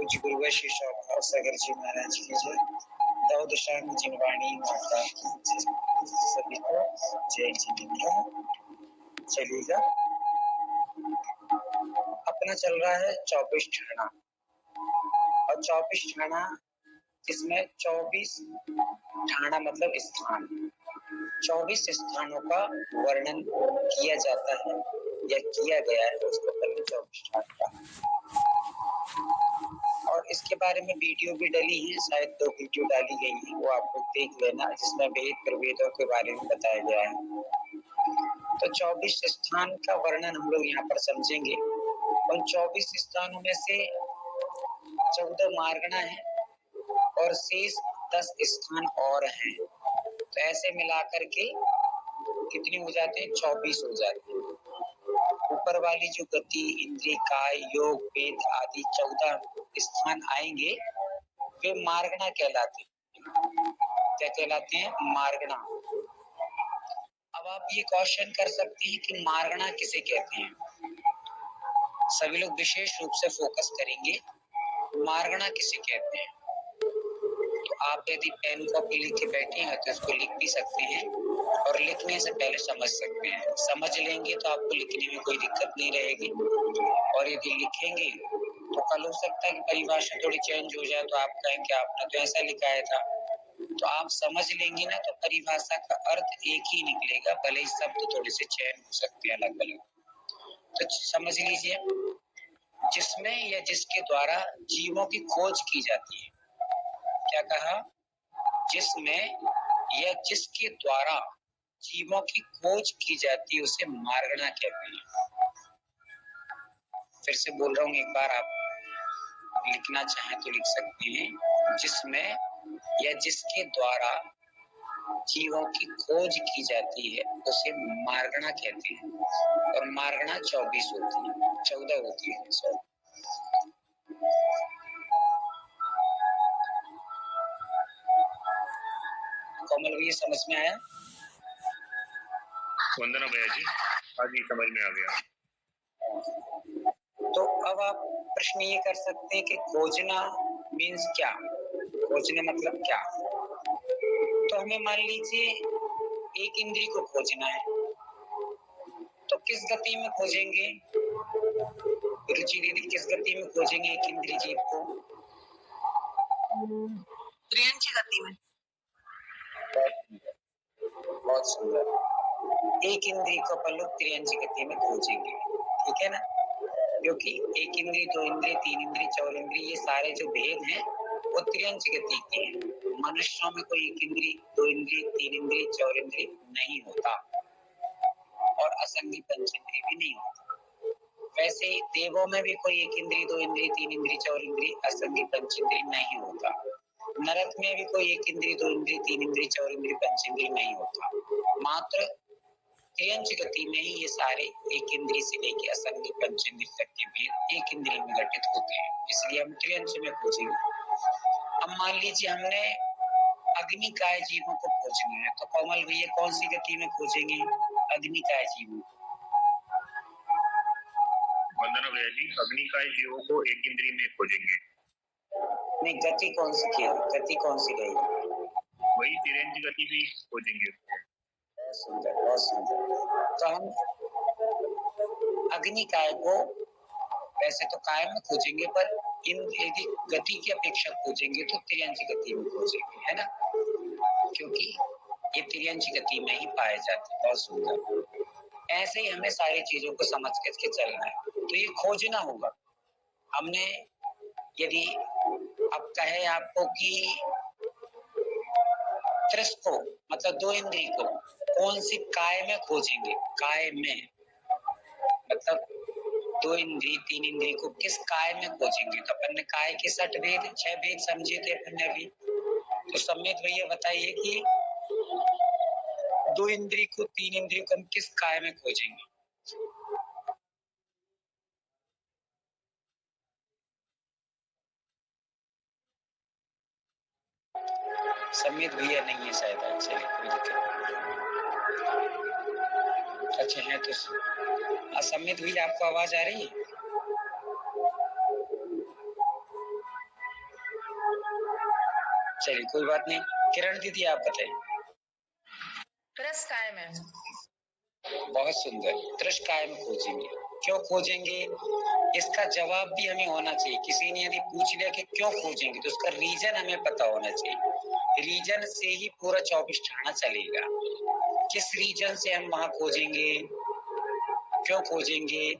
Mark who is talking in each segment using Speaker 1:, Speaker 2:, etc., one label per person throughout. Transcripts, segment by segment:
Speaker 1: कुछ गुरु वशिष्ठ और सागर जी महाराज की जय। दाऊद शाह जिनवाणी माता की जय। सभी को जय जिनेन्द्र। चलिएगा, अपना चल रहा है 24 ठाणा, और 24 ठाणा इसमें 24 ठाणा मतलब स्थान, 24 स्थानों का वर्णन किया जाता है या किया गया है, उसको पहले 24 ठाणा। और इसके बारे में वीडियो भी डली है, शायद 2 वीडियो डाली गई है, वो आप लोग देख लेना, जिसमें वेद प्रभेदों के बारे में बताया गया है। तो 24 स्थान का वर्णन हम लोग यहाँ पर समझेंगे। उन 24 स्थानों में से 14 मार्गणा है और शेष 10 स्थान और हैं। तो ऐसे मिलाकर के कितने हो जाते हैं? 24 हो जाते हैं। ऊपर वाली जो गति, इंद्रिय, काय, योग, वेद आदि 14 स्थान आएंगे, वे मार्गणा कहलाते हैं। क्या कहलाते हैं? मार्गणा। अब आप ये क्वेश्चन कर सकते हैं कि मार्गणा किसे कहते हैं। सभी लोग विशेष रूप से फोकस करेंगे, मार्गणा किसे कहते हैं। तो आप यदि पेन कॉपी लिख के बैठे हैं तो इसको लिख भी सकते हैं, और लिखने से पहले समझ सकते हैं। समझ लेंगे तो आपको लिखने में कोई दिक्कत नहीं रहेगी, और यदि लिखेंगे तो कल हो सकता है कि परिभाषा थोड़ी चेंज हो जाए, तो आप कहें कि आपने तो ऐसा लिखाया था। तो आप समझ लेंगे ना, तो परिभाषा का अर्थ एक ही निकलेगा, भले ही शब्द थोड़े से चयन हो सकते हैं अलग अलग। तो समझ लीजिए, जिसमें या जिसके द्वारा जीवों की खोज की जाती है। क्या कहा? जिसमें या जिसके द्वारा जीवों की खोज की जाती है, उसे मार्गणा कहते हैं। फिर से बोल रहा हूँ एक बार, आप लिखना चाहें तो लिख सकते हैं। जिसमें या जिसके द्वारा जीवों की खोज की जाती है, उसे मार्गणा कहते हैं। और मार्गणा 24 होती है, 14 होती है। कोमल भैया समझ में आया?
Speaker 2: वंदना भैया जी, हाँ जी, समझ में आ गया।
Speaker 1: तो अब आप प्रश्न ये कर सकते हैं कि खोजना मीन्स क्या, खोजना मतलब क्या। तो हमें मान लीजिए एक इंद्री को खोजना है, तो किस गति में खोजेंगे? रुचि दीदी, किस गति में खोजेंगे एक इंद्री जीव को?
Speaker 3: त्रियंची गति में।
Speaker 1: बहुत सुंदर। एक इंद्री को अपन लोग त्रियंची गति में खोजेंगे, ठीक है ना। क्योंकि एक इंद्री, 2 इंद्री, 3 इंद्री, 4 इंद्री, ये सारे जो भेद हैं वो त्रियंच गति के हैं। मनुष्यों में कोई एक इंद्री, 2 इंद्री, 3 इंद्री, 4 इंद्री नहीं होता, और असंगी पंचेंद्री भी नहीं होता। वैसे देवों में भी कोई एक इंद्री, 2 इंद्री, 3 इंद्री, 4 इंद्री, असंगी पंचेंद्री नहीं होता। नरक में भी कोई एक इंद्री, 2 इंद्री, 3 इंद्री, 4 इंद्री, पंचेंद्री नहीं होता। मात्र त्रियंच गति में ही ये सारे एक इंद्री से लेकर असंगी पंचेंद्री तक के भेद एक इंद्री में घटित होते हैं, इसलिए हम त्रियंच में खोजेंगे। अब मान लीजिए हमने अग्निकाय जीवों को खोजना है, तो कोमल भैया कौन सी गति में खोजेंगे अग्निकाय जीवों?
Speaker 2: वंदना भैया जी, अग्निकाय जीवों को एक इंद्री में खोजेंगे।
Speaker 1: नहीं, गति कौन सी की, गति कौन सी रहेगी?
Speaker 2: वही तिरंजी गति भी खोजेंगे।
Speaker 1: बहुत सुंदर, बहुत सुंदर। तो हम अग्निकाय को वैसे तो काय में खोजेंगे, पर यदि गति की अपेक्षा खोजेंगे तो त्रियंची गति में खोजेंगे, है ना, क्योंकि ये त्रियंची गति में ही पाए जाते हैं। बहुत सुंदर। ऐसे ही हमें सारी चीजों को समझ के चलना है। तो ये खोजना होगा हमने। यदि अब कहे आपको कि त्रिस को मतलब 2 इंद्री को कौन सी काय में खोजेंगे, काय में मतलब 2 इंद्री, 3 इंद्री को किस काय में खोजेंगे, तो अपन ने काय के 6 भेद, 6 भेद समझे थे अपन ने अभी। तो सम्मित भैया बताइए कि 2 इंद्री को, 3 इंद्री को हम किस काय में खोजेंगे? सम्मित भैया नहीं है शायद, अच्छा कोई दिक्कत नहीं। अच्छा है तो सम्मित भैया आपको आवाज आ रही है? चलिए कोई बात नहीं। किरण दीदी आप बताइए।
Speaker 3: त्रस काय में।
Speaker 1: बहुत सुंदर। त्रस काय में खोजेंगे। क्यों खोजेंगे, इसका जवाब भी हमें होना चाहिए। किसी ने यदि पूछ लिया कि क्यों खोजेंगे तो उसका रीजन हमें पता होना चाहिए। रीजन से ही पूरा 24 ठाणा चलेगा। किस रीजन से हम वहां खोजेंगे, क्यों खोजेंगे,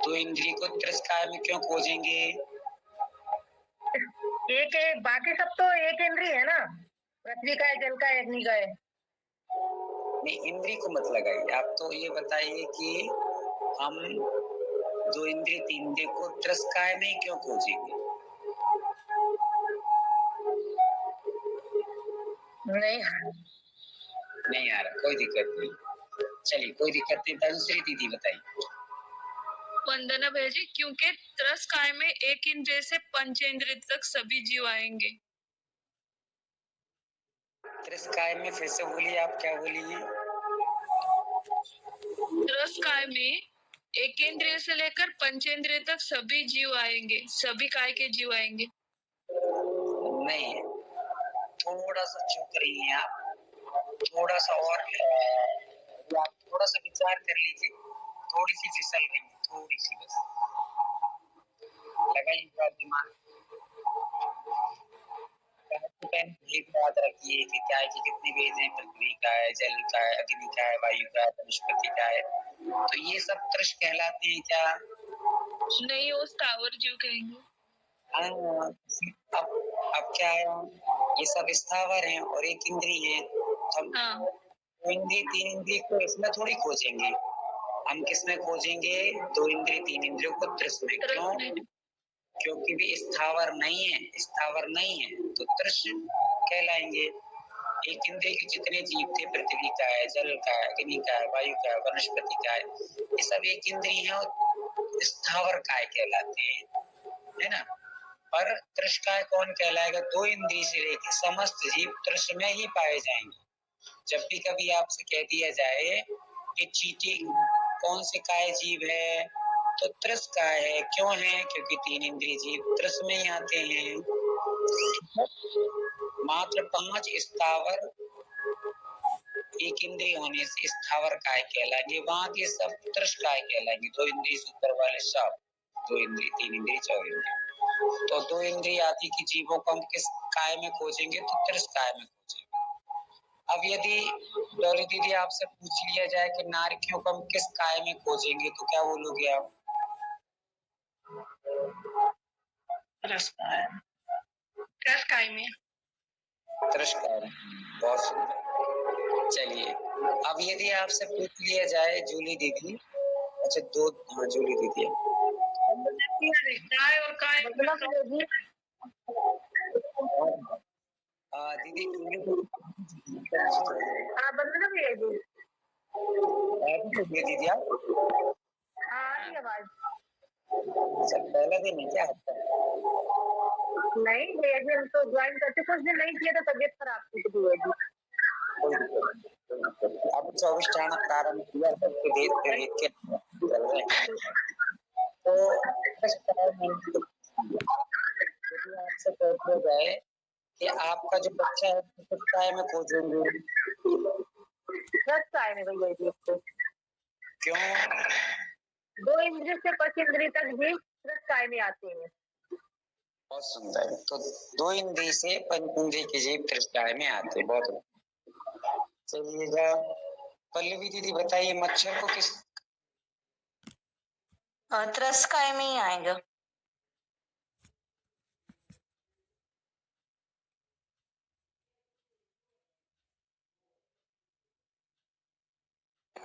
Speaker 1: तो इंद्रिय को त्रस काय में क्यों खोजेंगे।
Speaker 3: एक एक बाकी सब तो एक इंद्रिय है ना, पृथ्वी का है, जल का है, अग्नि का है।
Speaker 1: नहीं, इंद्रिय को मत लगाइए। आप तो ये बताइए कि हम दो इंद्रिय तीन इंद्रिय को त्रस काय में क्यों खोजेंगे। नहीं आ रहा, कोई दिक्कत नहीं। चलिए कोई दिक्कत नहीं। धनश्री दीदी बताइए।
Speaker 4: वंदना भैया जी, क्योंकि त्रस काय में एक इंद्रिय से पंचेंद्रिय तक सभी जीव आएंगे।
Speaker 1: त्रस काय में फिर से बोलिए, आप क्या बोलिए।
Speaker 4: त्रस काय में एक इंद्रिय से लेकर पंचेंद्रिय तक सभी जीव आएंगे, सभी काय के जीव आएंगे।
Speaker 1: नहीं, थोड़ा सा चुप रही हैं आप, थोड़ा सा और आप थोड़ा सा विचार कर लीजिए। थोड़ी सी फिसल रही है, थोड़ी सी बस। लगाइए थोड़ा दिमाग। एक बात रखिए कि क्या है कि कितने वेद हैं, पृथ्वी का है, जल का है, अग्नि का है, वायु का है, वनस्पति का है, तो ये सब त्रश कहलाते हैं क्या।
Speaker 4: नहीं, वो स्थावर जीव कहेंगे।
Speaker 1: हाँ, अब क्या है, ये सब स्थावर हैं और एक इंद्रिय है। हम
Speaker 4: हाँ,
Speaker 1: दो इंद्रिय तीन इंद्रिय को इसमें थोड़ी खोजेंगे। हम किसमें खोजेंगे, दो इंद्रिय तीन इंद्रियों को त्रस में।
Speaker 4: त्रस
Speaker 1: क्यों,
Speaker 4: में।
Speaker 1: क्योंकि भी स्थावर नहीं है, स्थावर नहीं है तो त्रस कहलाएंगे। एक इंद्रिय के जितने जीव थे, पृथ्वी का है, जल का है, अग्नि का है, वायु का है, वनस्पति का है, ये सब एक इंद्रिय है और स्थावर काय कहलाते हैं, है ना। पर त्रस काय कौन कहलाएगा, दो इंद्रिय से लेकर समस्त जीव त्रस में ही पाए जाएंगे। जब भी कभी आपसे कह दिया जाए कि चींटी कौन से काय जीव है, तो त्रस काय है। क्यों है, क्योंकि तीन इंद्रिय जीव त्रस में ही आते हैं। मात्र 5 स्थावर एक इंद्रिय होने से स्थावर काय कहलाएंगे, वहां के सब त्रस काय कहलाएंगे। दो इंद्रिय से ऊपर वाले सब, दो इंद्रिय तीन इंद्रिय चार इंद्रिय, तो दो इंद्रिय आदि की जीवों को हम किस काय में खोजेंगे, तो त्रस काय में खोजेंगे। अब यदि डॉली दीदी आपसे पूछ लिया जाए कि नारकियों को हम किस काय में खोजेंगे, तो क्या बोलोगे आप।
Speaker 3: त्रस काय में।
Speaker 1: त्रस काय में। बहुत सुंदर। चलिए, अब यदि आपसे पूछ लिया जाए जूली दीदी, अच्छा दो, हाँ जूली दीदी है।
Speaker 3: काय और काय
Speaker 1: दीदी जूली
Speaker 3: वंदना भैया जी।
Speaker 1: दीदी आप
Speaker 3: आ रही आवाज।
Speaker 1: पहला दिन है क्या आपका।
Speaker 3: नहीं भैया जी, हम तो ज्वाइन करते, कुछ दिन नहीं किया तो तबियत खराब थी तो भैया जी।
Speaker 1: अब 24 ठाणा प्रारंभ किया तो वेद प्रवेद के चल रहे हैं। तो यदि आपसे पूछा जाए कि आपका जो बच्चा है किस काय में खोजेंगे,
Speaker 3: त्रस काय में भैया जी।
Speaker 1: क्यों,
Speaker 3: दो इंद्रिय से पंच इंद्रिय तक भी त्रस काय में आते हैं।
Speaker 1: बहुत सुंदर। तो दो इंद्रिय से पंच इंद्रिय के जीव त्रस काय में आते हैं। बहुत चलिएगा, पल्लवी दीदी बताइए मच्छर को किस
Speaker 5: त्रस काय में ही आएगा।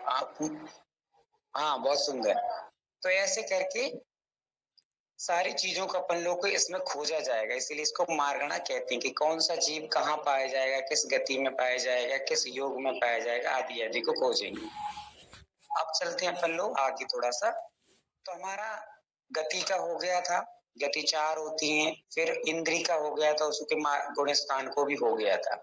Speaker 1: आप, हाँ बहुत सुंदर। तो ऐसे करके सारी चीजों को अपन लोग को इसमें खोजा जाएगा, इसीलिए इसको मार्गणा कहते हैं कि कौन सा जीव कहाँ पाया जाएगा, किस गति में पाया जाएगा, किस योग में पाया जाएगा, आदि आदि को खोजेंगे। अब चलते हैं अपन लोग आगे थोड़ा सा। तो हमारा गति का हो गया था, गति 4 होती हैं, फिर इंद्री का हो गया था, उसके गुण स्थान को भी हो गया था।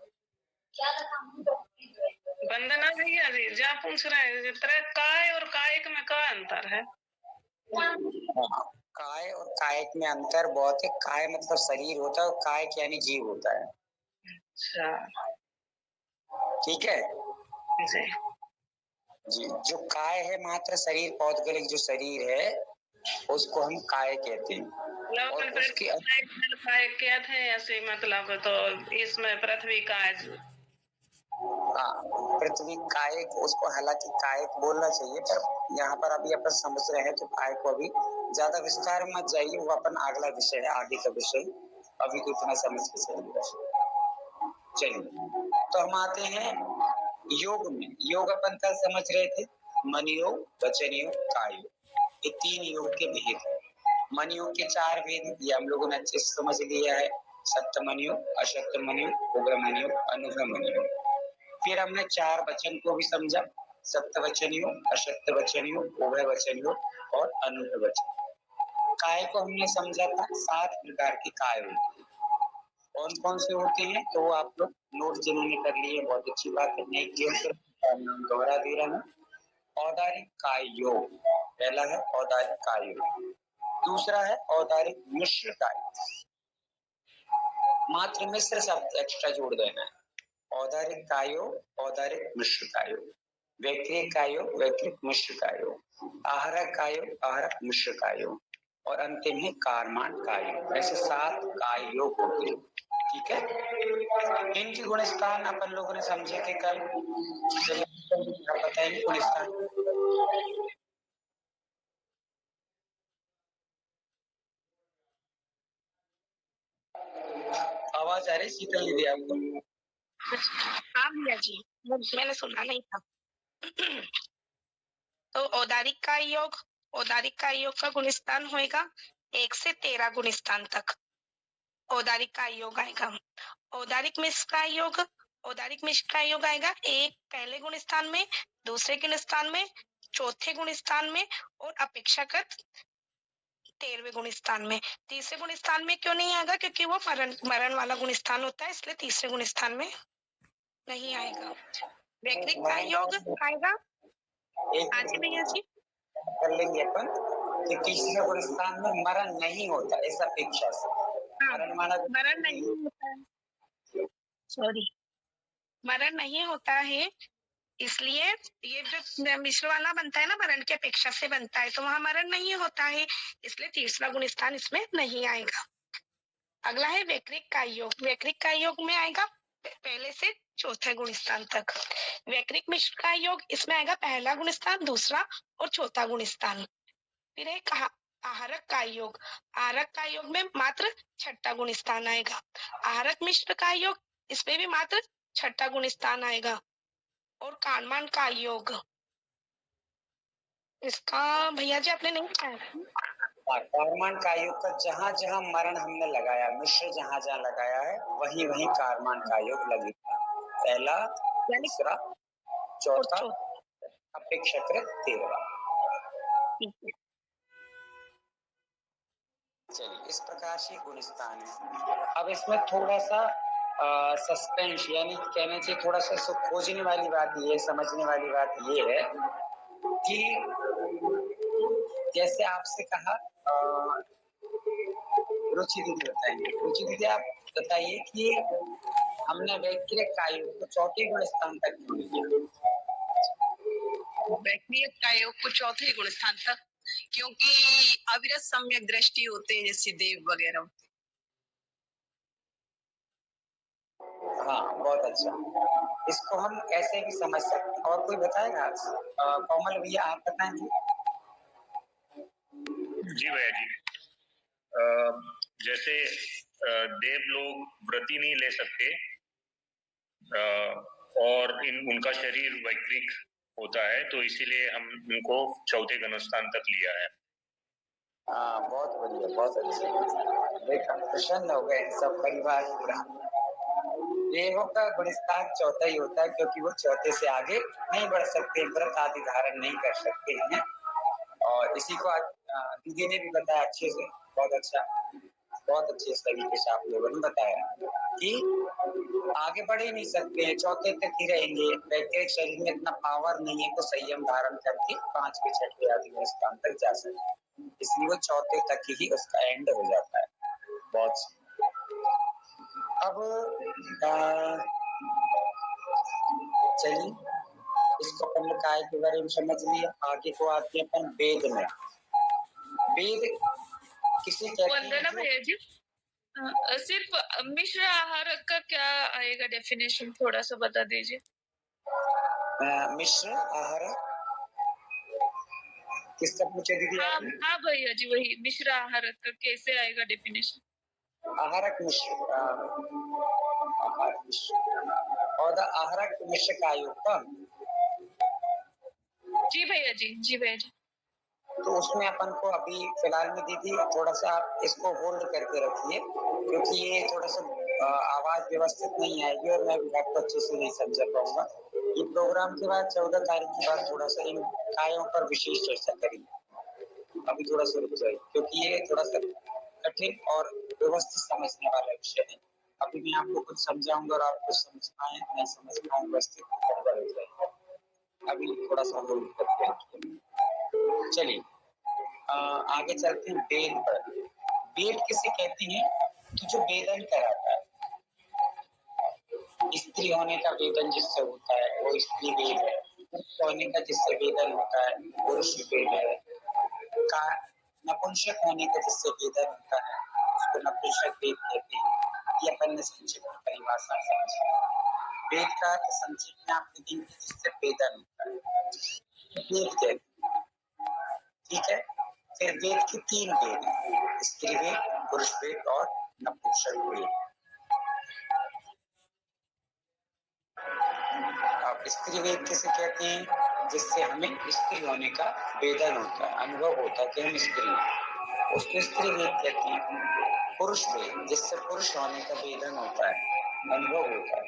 Speaker 3: वंदना भैया जी, जा पूछ रहे हैं काय और कायक में क्या अंतर है।
Speaker 1: हाँ, काय और कायक में अंतर बहुत है। काय मतलब शरीर होता है और कायक यानी जीव होता है।
Speaker 3: अच्छा
Speaker 1: ठीक है
Speaker 3: जी।
Speaker 1: जी। जो काय है मात्र शरीर, पौद्गलिक जो शरीर है उसको हम काय कहते हैं। और उसके
Speaker 3: क्या थे ऐसे मतलब, तो इसमें पृथ्वी का
Speaker 1: हाँ, पृथ्वी कायक, उसको हालांकि कायक बोलना चाहिए, पर यहाँ पर अभी अपन समझ रहे हैं तो काय को अभी ज्यादा विस्तार में मत जाइए, वो अपन अगला विषय है, आगे का विषय। अभी तो इतना समझ के चलिए। चलिए तो हम आते हैं योग में। योग अपन कल समझ रहे थे, मन योग, वचन योग, काय योग, ये 3 योग के भेद है। मन योग के 4 भेद ये हम लोगों ने अच्छे से समझ लिया है। सत्य मन योग, अशक्त मन योग, उग्र मन योग, अनुभव मन योग। फिर हमने 4 वचन को भी समझा, सत्य वचन योग, अशक्त वचन योग, उभय वचन योग और अनुभव वचन। काय को हमने समझा था 7 प्रकार के काय होते हैं। कौन कौन से होते हैं तो वो आप लोग नोट जिन्होंने कर लिए बहुत अच्छी बात है, नहीं किया तो नाम दोहरा दे रहा हूँ। औदारिक काय योग, पहला है औदारिक काय योग। दूसरा है औदारिक मिश्र काय, मात्र मिश्र शब्द एक्स्ट्रा जोड़ देना है। औदारिक कायो, औदारिक मिश्र कायो, वैक्रिक कायो, वैक्रिक मिश्र कायो, आहरक कायो, आहरक मिश्र कायो और अंतिम है कारमान कायो। ऐसे 7 काय योग होते हैं। ठीक है, इनकी गुण स्थान अपन लोगों ने समझे थे कल। बताएंगे गुण स्थान। आवाज आ रही शीतल दीदी आपको?
Speaker 6: हाँ भैया जी, मैंने सुना नहीं था। तो औदारिक का योग का गुणस्थान होएगा 1 से 13 गुणस्थान तक औदारिक का योग आएगा। औदारिक मिश्र का योग आएगा 1 पहले गुण स्थान में, दूसरे गुण स्थान में, चौथे गुण स्थान में और अपेक्षाकृत 13वें गुण स्थान में। तीसरे गुण स्थान में क्यों नहीं आएगा? क्योंकि वो मरण वाला गुण स्थान होता है, इसलिए तीसरे गुण स्थान में नहीं आएगा। वैक्रिक का योग आएगा। हाँ जी भैया जी,
Speaker 1: कर लेंगे अपन कि तीसरे गुण स्थान में मरण नहीं होता, ऐसा अपेक्षा से।
Speaker 6: मरण नहीं होता है, सॉरी, मरण नहीं होता है, इसलिए ये जो मिश्र वाला बनता है ना, मरण की अपेक्षा से बनता है, तो वहां मरण नहीं होता है, इसलिए तीसरा गुण स्थान इसमें नहीं आएगा। अगला है वैक्रिक का योग। वैक्रिक का योग में आएगा पहले से चौथे गुण स्थान तक। वैक्रिक मिश्र का योग, इसमें आएगा पहला गुण स्थान, दूसरा और चौथा गुण स्थान। फिर एक आहरक का योग। आहरक का योग में मात्र छठा गुण स्थान आएगा। आहरक मिश्र का योग, इसमें भी मात्र छठा गुण स्थान आएगा। और कानमान का योग, इसका भैया जी आपने नहीं बताया।
Speaker 1: कारमान का योग का जहां जहां मरण हमने लगाया, मिश्र जहां जहां लगाया है वहीं वहीं कारमान का योग लगेगा। पहला, दूसरा, चौथा, अपेक्षाकृत 13वां। चलिए, इस प्रकार से गुण स्थान है। अब इसमें थोड़ा सा सस्पेंस, यानी कहने से थोड़ा सा खोजने वाली बात ये, समझने वाली बात ये है कि जैसे आपसे कहा, रुचि दीदी बताइए। रुचि दीदी आप बताइए कि हमने वैक्रिक काय योग को चौथे गुण स्थान तक क्यों लिया?
Speaker 4: वैक्रिक काय योग को चौथे गुण स्थान तक क्योंकि अविरत सम्यक दृष्टि होते हैं, जैसे देव वगैरह।
Speaker 1: हाँ, बहुत अच्छा। इसको हम ऐसे भी समझ सकते हैं। और कोई बताएगा? कोमल भैया आप बताएंगे?
Speaker 2: जी भैया जी, जैसे देव लोग व्रती नहीं ले सकते और उनका शरीर वैक्रिक होता है, तो इसीलिए हम उनको चौथे गुणस्थान तक लिया है।
Speaker 1: हाँ, बहुत बढ़िया, बहुत अच्छे। देखा, प्रसन्न हो गए सब परिवार पूरा। देवों का गुणस्थान चौथा ही होता है क्योंकि वो चौथे से आगे नहीं बढ़ सकते, व्रत आदि धारण नहीं कर सकते हैं। और इसी को दीदी ने भी बताया अच्छे से, बहुत अच्छा, बहुत अच्छे तरीके से आप लोगों ने बताया कि आगे बढ़ ही नहीं सकते हैं, चौथे तक ही रहेंगे। वैक्रिक शरीर में इतना पावर नहीं है तो संयम धारण करके 5वें 6वें आदि स्थान तक जा सकते। इसलिए वो चौथे तक ही उसका एंड हो जाता है। बहुत अब चलिए इसको अपन काय के बारे में समझ लिया। आगे को आते हैं अपन वेद में। वेद किसे कहते हैं?
Speaker 4: वंदना भैया जी, सिर्फ मिश्र आहार का क्या आएगा डेफिनेशन, थोड़ा सा बता दीजिए।
Speaker 1: मिश्र आहार किसका पूछा दीदी आपने?
Speaker 4: हाँ भैया जी, वही मिश्र आहार का कैसे आएगा डेफिनेशन?
Speaker 1: आहारक मिश्र, आहार मिश्र और आहारक मिश्र का आयुक्तम।
Speaker 4: जी भैया जी, जी भैया जी।
Speaker 1: तो उसमें अपन को अभी फिलहाल में दीदी थोड़ा सा आप इसको होल्ड करके रखिए, क्योंकि ये थोड़ा सा आवाज व्यवस्थित नहीं आएगी और मैं भी आपको अच्छे से नहीं समझ पाऊंगा। ये प्रोग्राम के बाद 14 तारीख के बाद थोड़ा सा इन कायों पर विशेष चर्चा करेंगे। अभी थोड़ा सा रुक जाए, क्योंकि ये थोड़ा सा कठिन और व्यवस्थित समझने वाला विषय है। अभी मैं आपको कुछ समझाऊंगा और आपको समझ पाए नहीं समझ पाए व्यवस्थित गड़बड़ हो जाएगा। अभी थोड़ा सा होल्ड करके रखिए। चलिए आगे चलते हैं वेद पर। वेद किसे कहते हैं? कि जो वेदन कराता है। स्त्री होने का वेदन जिससे होता है वो स्त्री वेद है। पुरुष होने का जिससे वेदन होता है पुरुष वेद है। का नपुंसक होने का जिससे वेदन होता है उसको नपुंसक वेद कहते हैं। ये अपन ने संक्षिप्त में परिभाषा समझी। वेद का संक्षिप्त में आपने देंगे जिससे वेदन होता है वेद कहते हैं। ठीक है, फिर वेद की 3 वेद हैं, स्त्री वेद, पुरुष वेद और नपुंसक वेद। अब स्त्री वेद किसे कहते हैं? जिससे हमें स्त्री होने का वेदन होता है, अनुभव होता है कि हम स्त्री हैं, उसको स्त्री वेद कहते हैं। पुरुष वेद जिससे पुरुष होने का वेदन होता है, अनुभव होता है,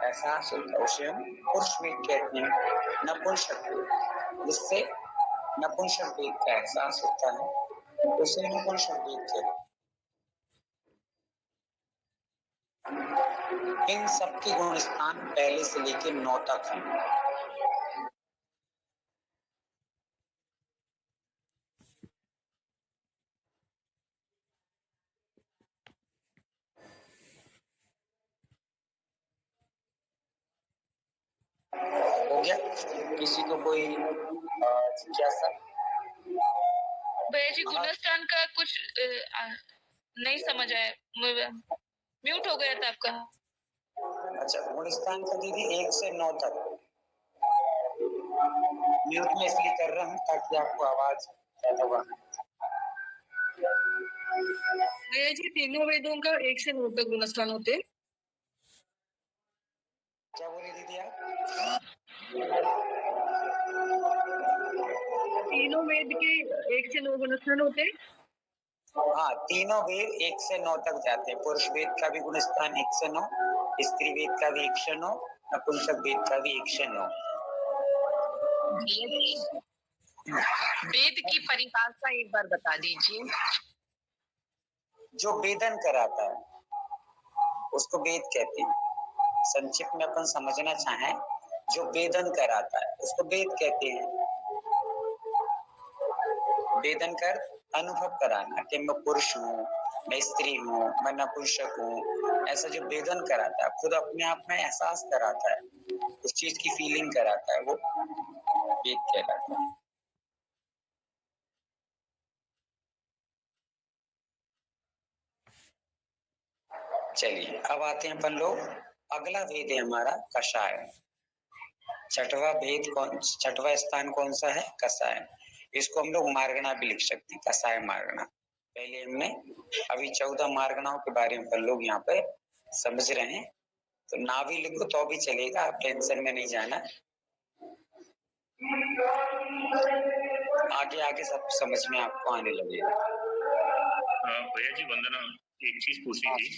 Speaker 1: एहसास होता है, उसे हम पुरुष वेद कहते हैं। नपुंसक वेद जिससे नपुंसक वेद का एहसास होता है, उसे नपुंसक वेद कहते हैं। इन सबके गुण स्थान पहले से लेकर 9 तक हैं। हो गया? किसी को कोई जिज्ञासा?
Speaker 4: भैया जी गुणस्थान का कुछ नहीं समझ आया, म्यूट हो गया था आपका।
Speaker 1: अच्छा, गुणस्थान का दीदी 1 से 9 तक म्यूट में इसलिए कर रहा हूँ ताकि आपको आवाज ज्यादा आए।
Speaker 4: भैया जी तीनों वेदों का 1 से 9 तक गुणस्थान होते हैं।
Speaker 1: क्या बोले दीदी आप?
Speaker 4: तीनों वेद के 1 से 9 गुणस्थान होते हैं।
Speaker 1: हाँ, तीनों वेद 1 से 9 तक जाते हैं। पुरुष वेद का भी गुणस्थान 1 से 9, स्त्री वेद का भी 1 से 9, नपुंसक वेद का भी 1 से 9।
Speaker 7: वेद की परिभाषा एक बार बता दीजिए।
Speaker 1: जो वेदन कराता है उसको वेद कहते हैं। संक्षिप्त में अपन समझना चाहें, जो वेदन कराता है उसको वेद कहते हैं। वेदन कर अनुभव कराना कि मैं पुरुष हूँ, मैं स्त्री हूँ, मैं नपुंसक हूँ, ऐसा जो वेदन कराता है, खुद अपने आप में एहसास कराता है, उस चीज की फीलिंग कराता है, वो वेद कहलाता है। चलिए अब आते हैं अपन लोग, अगला वेद है हमारा कषाय। छठवां स्थान कौन सा है? कषाय। इसको हम लोग मार्गना भी लिख सकते हैं, कषाय मार्गना। पहले हमने अभी 14 मार्गनाओं के बारे में अपन लोग यहाँ पे समझ रहे हैं, तो ना भी लिखो तो भी चलेगा, आप टेंशन में नहीं जाना। आगे आगे सब समझ में आपको आने लगेगा।
Speaker 2: भैया जी वंदना, एक चीज पूछनी थी।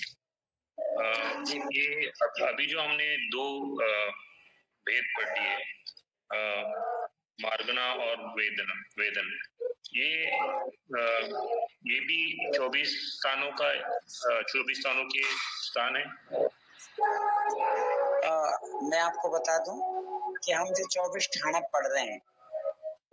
Speaker 2: ये अभी जो हमने 2 भेद पढ़ दिए, मार्गना और वेदन, ये भी 24 स्थानों के स्थान है।
Speaker 1: मैं आपको बता दूं कि हम जो 24 ठाणा पढ़ रहे हैं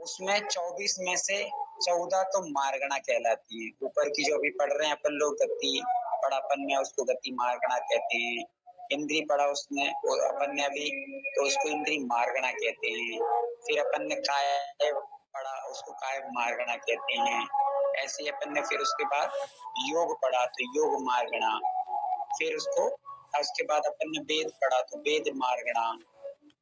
Speaker 1: उसमें 24 में से 14 तो मार्गणा कहलाती है। ऊपर की जो अभी पढ़ रहे हैं अपन लोग गति पढ़ापन में, उसको गति मार्गणा कहते हैं। इंद्री पढ़ा उसने अपन ने अभी, तो उसको इंद्री मार्गणा कहते हैं। फिर अपन ने काय पढ़ा, उसको काय मार्गणा कहते हैं। ऐसे अपन ने फिर उसके बाद योग पढ़ा तो योग मार्गणा। फिर उसके बाद अपन ने वेद पढ़ा तो वेद मार्गणा।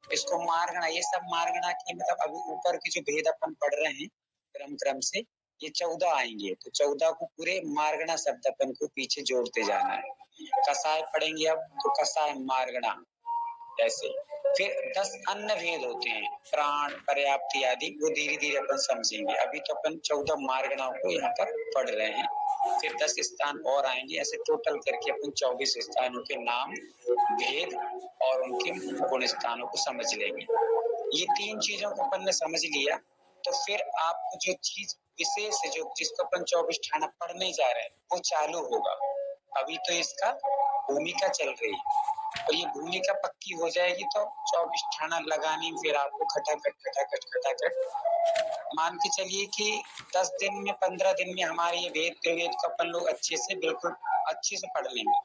Speaker 1: इसको मार्गणा, ये सब मार्गणा की मतलब अभी ऊपर के जो भेद अपन पढ़ रहे हैं क्रम से, ये 14 आएंगे। तो 14 को पूरे मार्गणा शब्द अपन को पीछे जोड़ते जाना है। कसाय पढ़ेंगे अब तो कसाय मार्गणा ऐसे। फिर 10 अन्य भेद होते हैं, प्राण, पर्याप्ति आदि, वो धीरे धीरे अपन समझेंगे। अभी तो अपन 14 मार्गणाओं को यहाँ पर पढ़ रहे हैं। फिर 10 स्थान और आएंगे, ऐसे टोटल करके अपन 24 स्थानों के नाम, भेद और उनके गुण स्थानों को समझ लेंगे। ये 3 चीजों को अपन ने समझ लिया तो फिर आपको जो चीज विशेष है, जो जिसको अपन 24 ठाना पढ़ने जा रहे हैं, वो चालू होगा। अभी तो इसका भूमिका चल रही है और ये भूमिका पक्की हो जाएगी तो 24 ठाना लगानी, फिर आपको खटाखट मान के चलिए कि 10 दिन में 15 दिन में हमारे ये वेद त्रिवेद को अपन लोग अच्छे से बिल्कुल अच्छे से पढ़ लेंगे।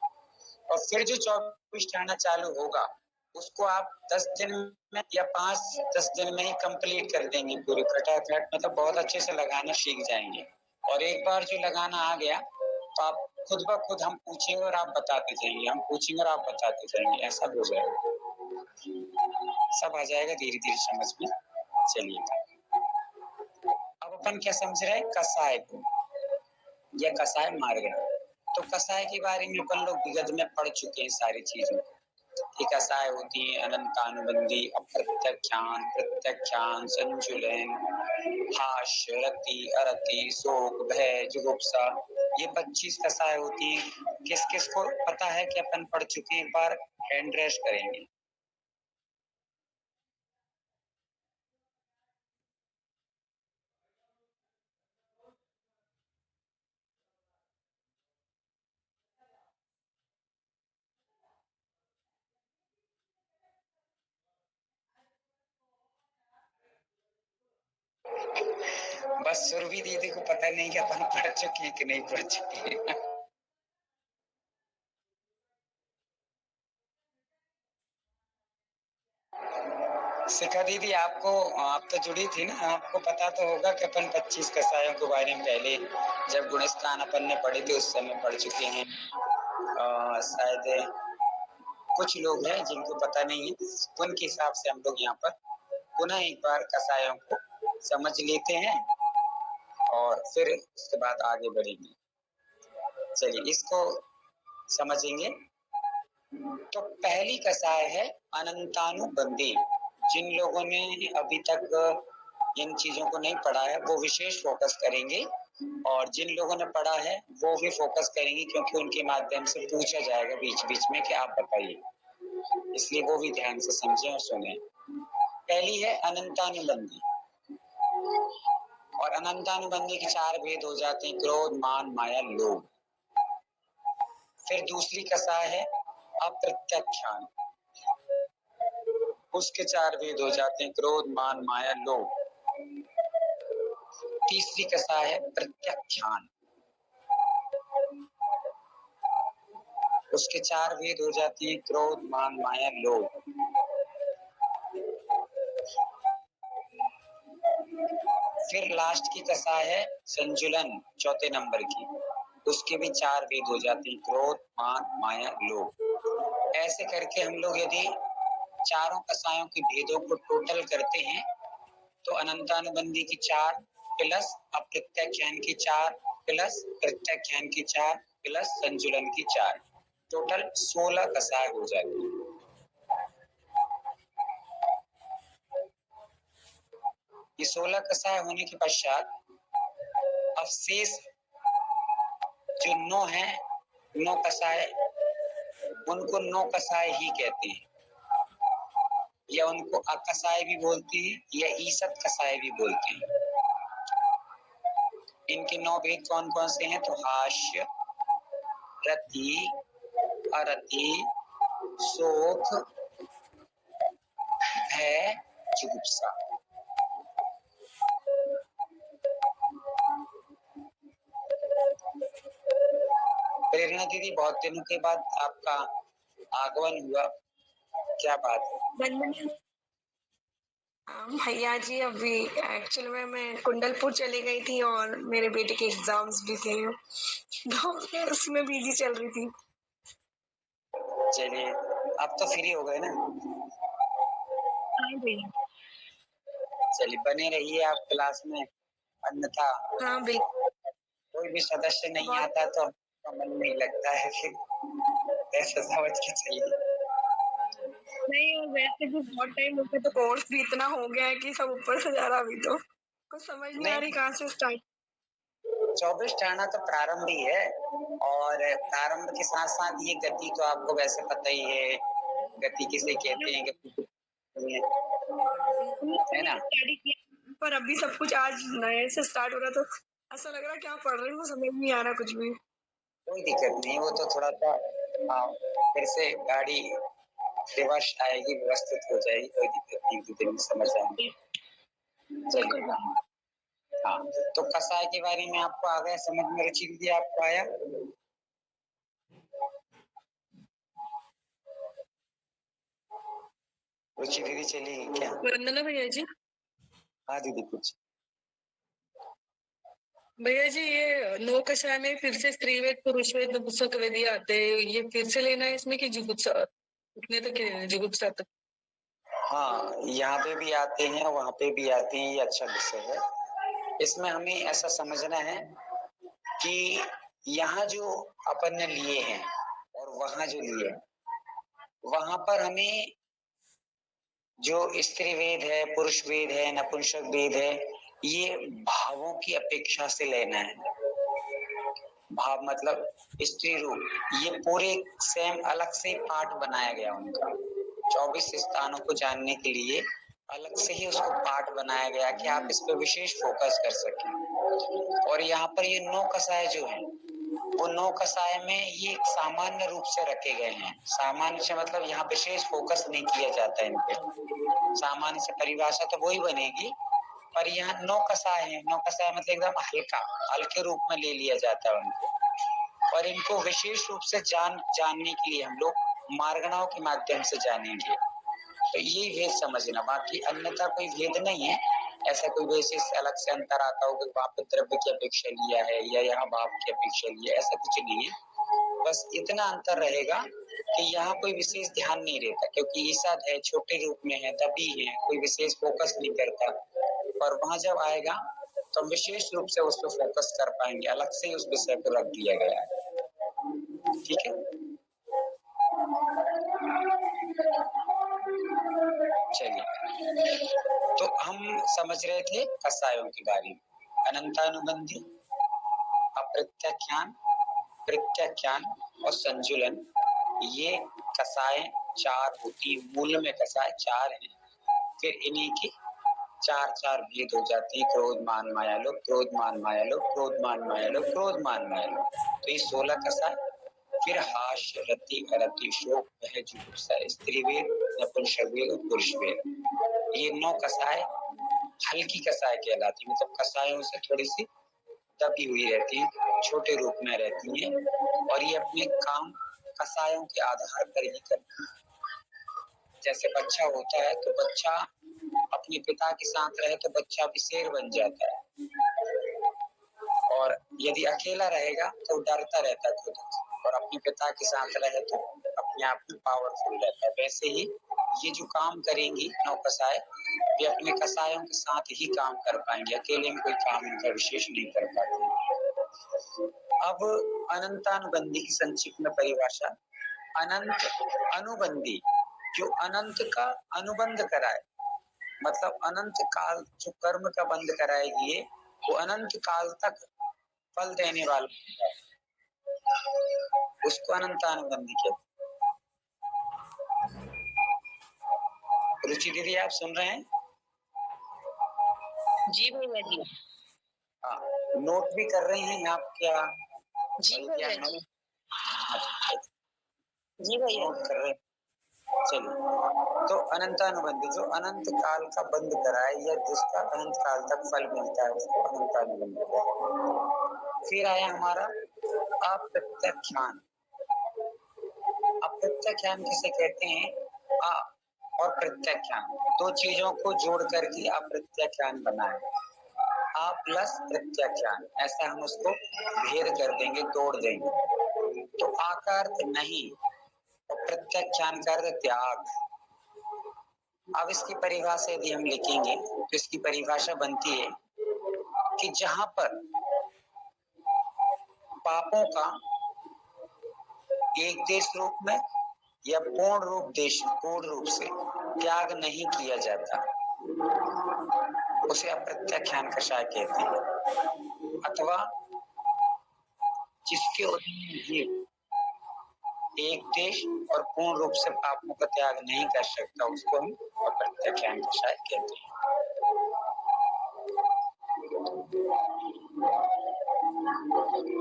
Speaker 1: और फिर जो 24 ठाना चालू होगा उसको आप 10 दिन में या 5-10 दिन में ही कंप्लीट कर देंगे पूरे खटाखट, मतलब बहुत अच्छे से लगाना सीख जाएंगे। और एक बार जो लगाना आ गया तो आप खुद ब खुद हम पूछेंगे और आप बताते जाएंगे, हम पूछेंगे और आप बताते जाएंगे, ऐसा हो जाएगा। सब आ जाएगा धीरे धीरे समझ में चलिएगा। अब अपन क्या समझ रहे हैं, कसाय को या कसाय मार्गणा। तो कसाय के बारे में अपन लोग विगत में पढ़ चुके हैं सारी चीजों की। कसाय होती है अनंतानुबंधी, अप्रत्यक्षान, प्रत्यक्षान, संचुलन, हास्य, रति, अरति, शोक, भय, जुगुप्सा, ये 25 कसाय होती है। किस किस को पता है कि अपन पढ़ चुके हैं, एक बार हैंड रेस करेंगे। बस सुरभि दीदी को पता नहीं कि अपन पढ़ चुके हैं कि नहीं पढ़ चुके हैं। शिखा दीदी आपको, आप तो जुड़ी थी ना, आपको पता तो होगा कि अपन 25 कसायों के बारे में पहले जब गुणस्थान अपन ने पढ़े थे उस समय पढ़ चुके हैं। शायद कुछ लोग हैं जिनको पता नहीं है, उनके हिसाब से हम लोग यहाँ पर पुनः एक बार कसायों को समझ लेते हैं और फिर उसके बाद आगे बढ़ेंगे। चलिए इसको समझेंगे। तो पहली कसाय है अनंतानुबंधी। जिन लोगों ने अभी तक इन चीजों को नहीं पढ़ा है वो विशेष फोकस करेंगे, और जिन लोगों ने पढ़ा है वो भी फोकस करेंगे, क्योंकि उनके माध्यम से पूछा जाएगा बीच बीच में कि आप बताइए, इसलिए वो भी ध्यान से समझें और सुने। पहली है अनंतानुबंधी, और अनंतानुबंधी के 4 भेद हो जाते हैं, क्रोध, मान, माया, लोभ। फिर दूसरी कसाय है अप्रत्यक्षान, उसके 4 भेद हो जाते हैं, क्रोध, मान, माया, लोभ। तीसरी कसाय है प्रत्यक्षान, उसके 4 भेद हो जाती है, क्रोध, मान, माया, लोभ। फिर लास्ट की कसाय है संजुलन, चौथे नंबर की, उसके भी 4 भेद हो जाते हैं, क्रोध, मान, माया, लोभ। ऐसे करके हम लोग यदि चारों कसायों के भेदों को टोटल करते हैं तो अनंतानुबंधी की 4 प्लस अप्रत्यक्षान की 4 प्लस प्रत्यक्षान की 4 प्लस संजुलन की 4, टोटल 16 कसाय हो जाती है। ये 16 कसाय होने के पश्चात अवशेष जो 9 है, 9 कसाय, उनको 9 कसाय ही कहते हैं, या उनको अकसाय भी बोलते हैं या ईसत कसाय भी बोलते हैं। इनके 9 भेद कौन कौन से हैं, तो हास्य, रति, अरति, शोक, भय, जुगुप्सा। प्रेरणा दीदी, बहुत दिनों के बाद आपका आगमन हुआ, क्या बात है?
Speaker 6: भैया जी, अभी एक्चुअल में मैं कुंडलपुर चली गई थी और मेरे बेटे के एग्जाम्स भी थे, तो मैं उसमें बिजी चल रही थी।
Speaker 1: चलिए, अब तो फ्री हो गए ना?
Speaker 6: हाँ भैया।
Speaker 1: चलिए, बने रहिए आप क्लास में, अन्यथा
Speaker 6: हाँ बिल्कुल।
Speaker 1: कोई भी सदस्य नहीं आता तो मन नहीं लगता है, फिर ऐसा समझ के चलिए।
Speaker 6: नहीं, वैसे भी बहुत टाइम हो गया, तो कोर्स भी इतना हो गया है कि सब ऊपर से जा रहा, अभी तो कुछ समझ नहीं आ रही कहाँ से स्टार्ट।
Speaker 1: 24 टाना तो प्रारंभ ही है, और प्रारंभ के साथ साथ ये गति तो आपको वैसे पता ही है, गति किसे कहते हैं, गति है ना?
Speaker 6: पर अभी सब कुछ आज नए से स्टार्ट हो रहा, तो ऐसा लग रहा क्या पढ़ रही हूँ, समझ नहीं आ रहा कुछ भी।
Speaker 1: कोई दिक्कत नहीं, वो तो थोड़ा सा फिर से गाड़ी रिवर्स आएगी, व्यवस्थित हो जाएगी, कोई दिक्कत नहीं, 2 दिन में समझ आएंगे। चलिए, हाँ, तो कसाय के बारे में आपको आ गया समझ में? रुचि दीदी, आपको आया? रुचि दीदी चलेगी क्या?
Speaker 8: वंदना भैया जी।
Speaker 1: हाँ दीदी, कुछ
Speaker 8: भैया जी, ये 9 कषाय में फिर से स्त्रीवेद, पुरुषवेद, नपुंसक वेद ये आते हैं, ये फिर से लेना है इसमें कि जुगुप्सा उतने तक जुगुप्सा तक?
Speaker 1: हाँ, यहाँ पे भी आते हैं, वहाँ पे भी आते हैं, ये अच्छा विषय है। इसमें हमें ऐसा समझना है कि यहाँ जो अपन ने लिए हैं और वहां जो लिए हैं, वहां पर हमें जो स्त्री वेद है, पुरुष वेद है, नपुंसक वेद है, ये भावों की अपेक्षा से लेना है। भाव मतलब स्त्री रूप, ये पूरे सेम अलग से पाठ बनाया गया उनका। 24 स्थानों को जानने के लिए अलग से ही उसको पाठ बनाया गया कि आप इस पर विशेष फोकस कर सकें। और यहाँ पर ये 9 कसाय जो हैं, वो 9 कसाय में ये सामान्य रूप से रखे गए हैं। सामान्य से मतलब यहाँ विशेष फोकस नहीं किया जाता है इन पे। सामान्य से परिभाषा तो वही बनेगी, पर यहाँ 9 कसाय है। 9 कसाय मतलब एकदम हल्का, हल्के रूप में ले लिया जाता है उनको, और इनको विशेष रूप से जानने के लिए हम लोग मार्गणाओं के माध्यम से जानेंगे। तो ये भेद समझना, बाकी अन्यथा कोई भेद नहीं है। ऐसा कोई विशेष अलग से अंतर आता हो कि वहां पे द्रव्य की अपेक्षा लिया है या यहाँ भाव की अपेक्षा लिया है, ऐसा कुछ नहीं है। बस इतना अंतर रहेगा कि यहाँ कोई विशेष ध्यान नहीं रहता, क्योंकि ईसाद है, छोटे रूप में है, तभी है, कोई विशेष फोकस नहीं करता। और वहां जब आएगा तो विशेष रूप से उस पर फोकस कर पाएंगे, अलग से उस विषय को रख दिया गया है। ठीक है, चलिए, तो हम समझ रहे थे कसायों के बारे में। अनंतानुबंधी, अप्रत्याख्यान, प्रत्याख्यान और संजुलन, ये कसाय 4 होती, मूल में कसाय 4 हैं। फिर इन्हीं के 4 भेद हो जाते हैं, क्रोध मान माया लोग, क्रोध मान माया लोग, क्रोध मान माया लोग, क्रोध मान माया लोग। तो ये 16 कसाय। फिर हास्य, रति, अरति, शोक, भय, जुगुप्सा, स्त्री वेद, नपुंसक वेद और पुरुष वेद, ये 9 कसाय हल्की कसाय कहलाती, मतलब कसायों से थोड़ी सी दबी हुई रहती है, छोटे रूप में रहती है, और ये अपने काम कसायों के आधार पर ही करती है। जैसे बच्चा होता है तो बच्चा अपने पिता के साथ रहे तो बच्चा भी शेर बन जाता है, और यदि अकेला रहेगा तो डरता रहता है खुद, और अपने पिता के साथ रहे तो अपने आप में पावरफुल रहता है। वैसे ही ये जो काम करेंगी 9 कसाय, वे अपने कसायों के साथ ही काम कर पाएंगे, अकेले में कोई काम इनका विशेष नहीं कर पाते। अब अनंतानुबंधी की संक्षिप्त में परिभाषा। अनंत अनुबंधी, जो अनंत का अनुबंध कराए, मतलब अनंत काल जो कर्म का बंध कराएगी, वो अनंत काल तक फल देने वाला, उसको अनंतानुबंधी कहते हैं। रुचि दीदी, आप सुन रहे हैं?
Speaker 7: जी भैया जी।
Speaker 1: हाँ, नोट भी कर रही हैं आप क्या?
Speaker 7: जी भैया जी। जी भैया
Speaker 1: नोट कर रहे हैं, चलिए। तो अनंतानुबंधी, जो अनंत काल का बंद कराए या जिसका अनंत काल तक फल मिलता है, उसको अनंतानुबंधी। फिर आया हमारा अप्रत्यक्षान। अप्रत्यक्षान किसे कहते हैं? अ और प्रत्याख्यान, दो चीजों को जोड़ करके अप्रत्यक्षान बना है। आ प्लस प्रत्याख्यान, ऐसा हम उसको भेद कर देंगे, तोड़ देंगे। तो आ का अर्थ नहीं और प्रत्याख्यान का अर्थ त्याग। अब इसकी परिभाषा यदि हम लिखेंगे तो इसकी परिभाषा बनती है कि जहां पर पापों का एक देश रूप में या पूर्ण रूप से त्याग नहीं किया जाता, उसे अप्रत्याख्यान कषाय कहते हैं। अथवा जिसके एक देश और पूर्ण रूप से पापों का त्याग नहीं कर सकता, उसको हम अप्रत्याख्यान कषाय कहते हैं।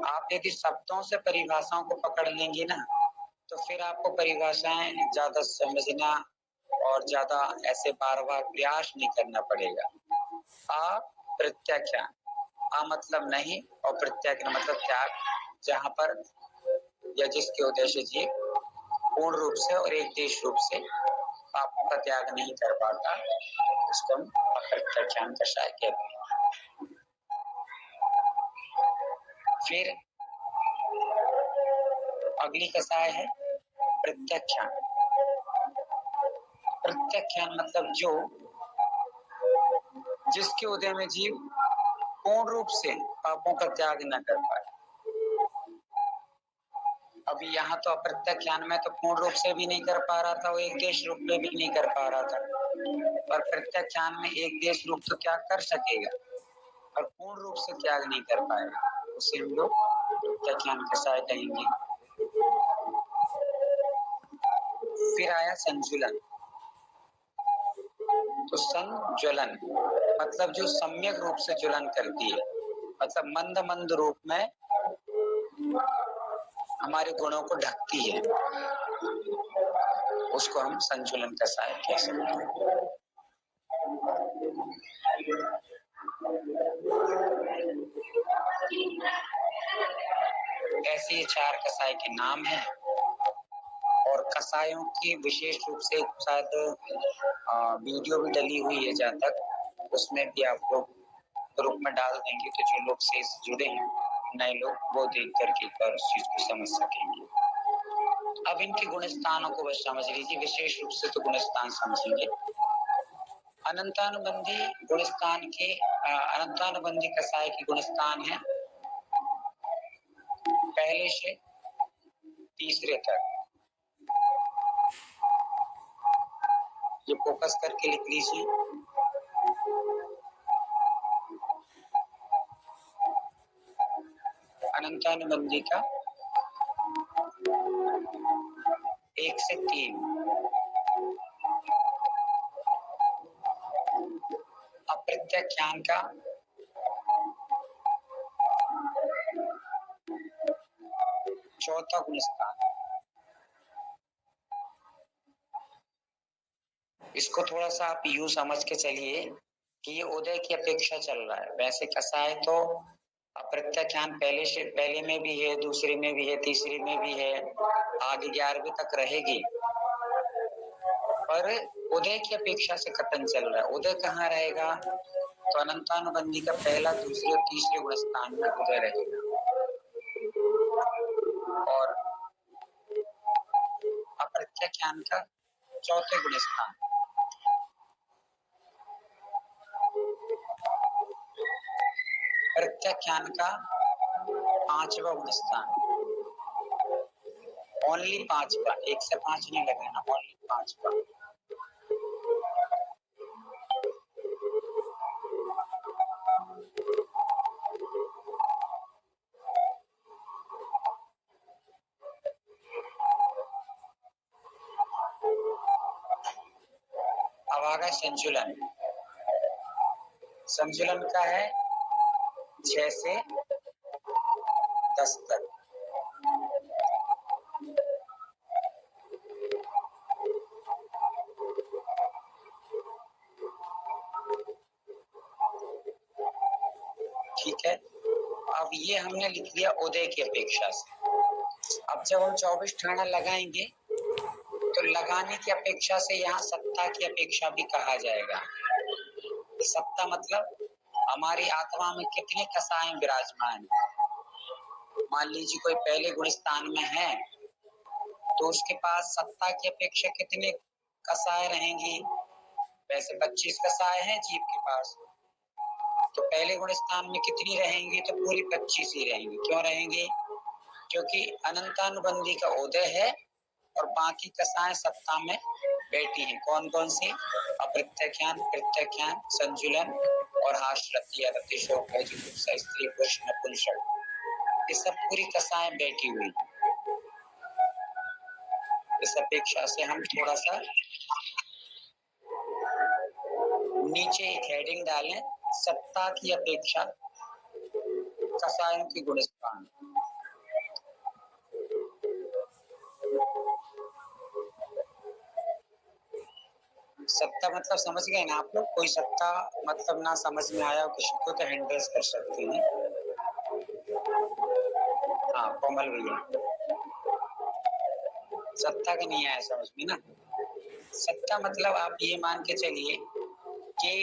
Speaker 1: आप यदि शब्दों से परिभाषाओं को पकड़ लेंगे ना, तो फिर आपको परिभाषाएं ज्यादा समझना और ज्यादा ऐसे बार बार प्रयास नहीं करना पड़ेगा। अप्रत्याख्यान, आ मतलब नहीं और प्रत्याख्यान मतलब त्याग, जहां पर या जिसके उद्देश्य जीव पूर्ण रूप से और एक देश रूप से पापों का त्याग नहीं कर पाता, उसको हम अप्रत्याख्यान कषाय कहते हैं। फिर अगली कषाय है प्रत्याख्यान। प्रत्याख्यान मतलब जो जिसके उदय में जीव पूर्ण रूप से पापों का त्याग न कर पाए। अभी यहाँ तो अप्रत्याख्यान में तो पूर्ण रूप से भी नहीं कर पा रहा था, वो एक देश रूप में भी नहीं कर पा रहा था, पर प्रत्याख्यान में एक देश रूप तो त्याग कर सकेगा और पूर्ण रूप से त्याग नहीं कर पाएगा, उसे हम लोग प्रत्याख्यान कषाय कहेंगे। फिर आया संजुलन। तो संज्वलन मतलब जो सम्यक रूप से ज्वलन करती है, मतलब मंद मंद रूप में हमारे गुणों को ढकती है, उसको हम संजुलन कषाय कह सकते हैं। ऐसे ये चार कषाय के नाम हैं और कषायों की विशेष रूप से शायद वीडियो भी डली हुई है, जहाँ तक उसमें भी आप लोग ग्रुप में डाल देंगे तो जो लोग से जुड़े हैं नए लोग, वो देख करके एक बार उस चीज को समझ सकेंगे। अब इनके गुण स्थानों को बस समझ लीजिए, विशेष रूप से तो गुण स्थान समझेंगे। अनंतानुबंधी गुण स्थान के अनंतानुबंधी कषाय के गुण स्थान है पहले से तीसरे तक। ये फोकस करके लिख लीजिए। अनंतानुबंधी का 1 से 3, अप्रत्याख्यान का 4था गुण स्थान। इसको थोड़ा सा आप यूं समझ के चलिए कि ये उदय की अपेक्षा चल रहा है। वैसे कषाय तो अप्रत्याख्यान पहले में भी है, दूसरे में भी है, तीसरे में भी है, आगे 11वीं तक रहेगी, पर उदय की अपेक्षा से कथन चल रहा है। उदय कहाँ रहेगा? तो अनंतानुबंधी का पहला, दूसरे और तीसरे गुण स्थान में उदय रहेगा और अप्रत्याख्यान का 4थे गुण स्थान। प्रत्याख्यान का 5वां गुण स्थान। ओनली 5वां, 1 से 5 नहीं लगाना, ओनली 5वां। अब आ गया संजुलन। संजुलन का है 6 से 10 तक। ठीक है। अब अब ये हमने लिख दिया उदय की अपेक्षा से। अब जब हम 24 ठाणा लगाएंगे तो लगाने की अपेक्षा से यहाँ सत्ता की अपेक्षा भी कहा जाएगा। सत्ता मतलब हमारी आत्मा में कितने कसाएं विराजमान हैं। मान लीजिए कोई पहले गुण स्थान में है तो उसके पास सत्ता की अपेक्षा कितने कसाएं रहेंगी। वैसे 25 कसाएं हैं जीव के पास, तो पहले गुण स्थान में कितनी रहेंगी, तो पूरी 25 ही रहेंगी। क्यों रहेंगी? क्योंकि अनंतानुबंधी का उदय है और बाकी कसाएं सत्ता में बैठी हैं। कौन कौन सी? अप्रत्यख्यान, प्रत्यख्यान, संजुलन और हाश्रति, रतिशोक, जुगुप्सा, स्त्री, पुरुष, नपुंसक, ये सब पूरी कसाएं बैठी हुई। इस अपेक्षा से हम थोड़ा सा नीचे एक हेडिंग डालें, सत्ता की अपेक्षा कसायों की गुणस्थान। सत्ता मतलब समझ गए ना आप लोग? कोई सत्ता मतलब ना समझ में आया किसी को तो हैंड रेज कर सकते हैं। हाँ कोमल भैया, सत्ता का नहीं आया समझ में ना? सत्ता मतलब आप ये मान के चलिए कि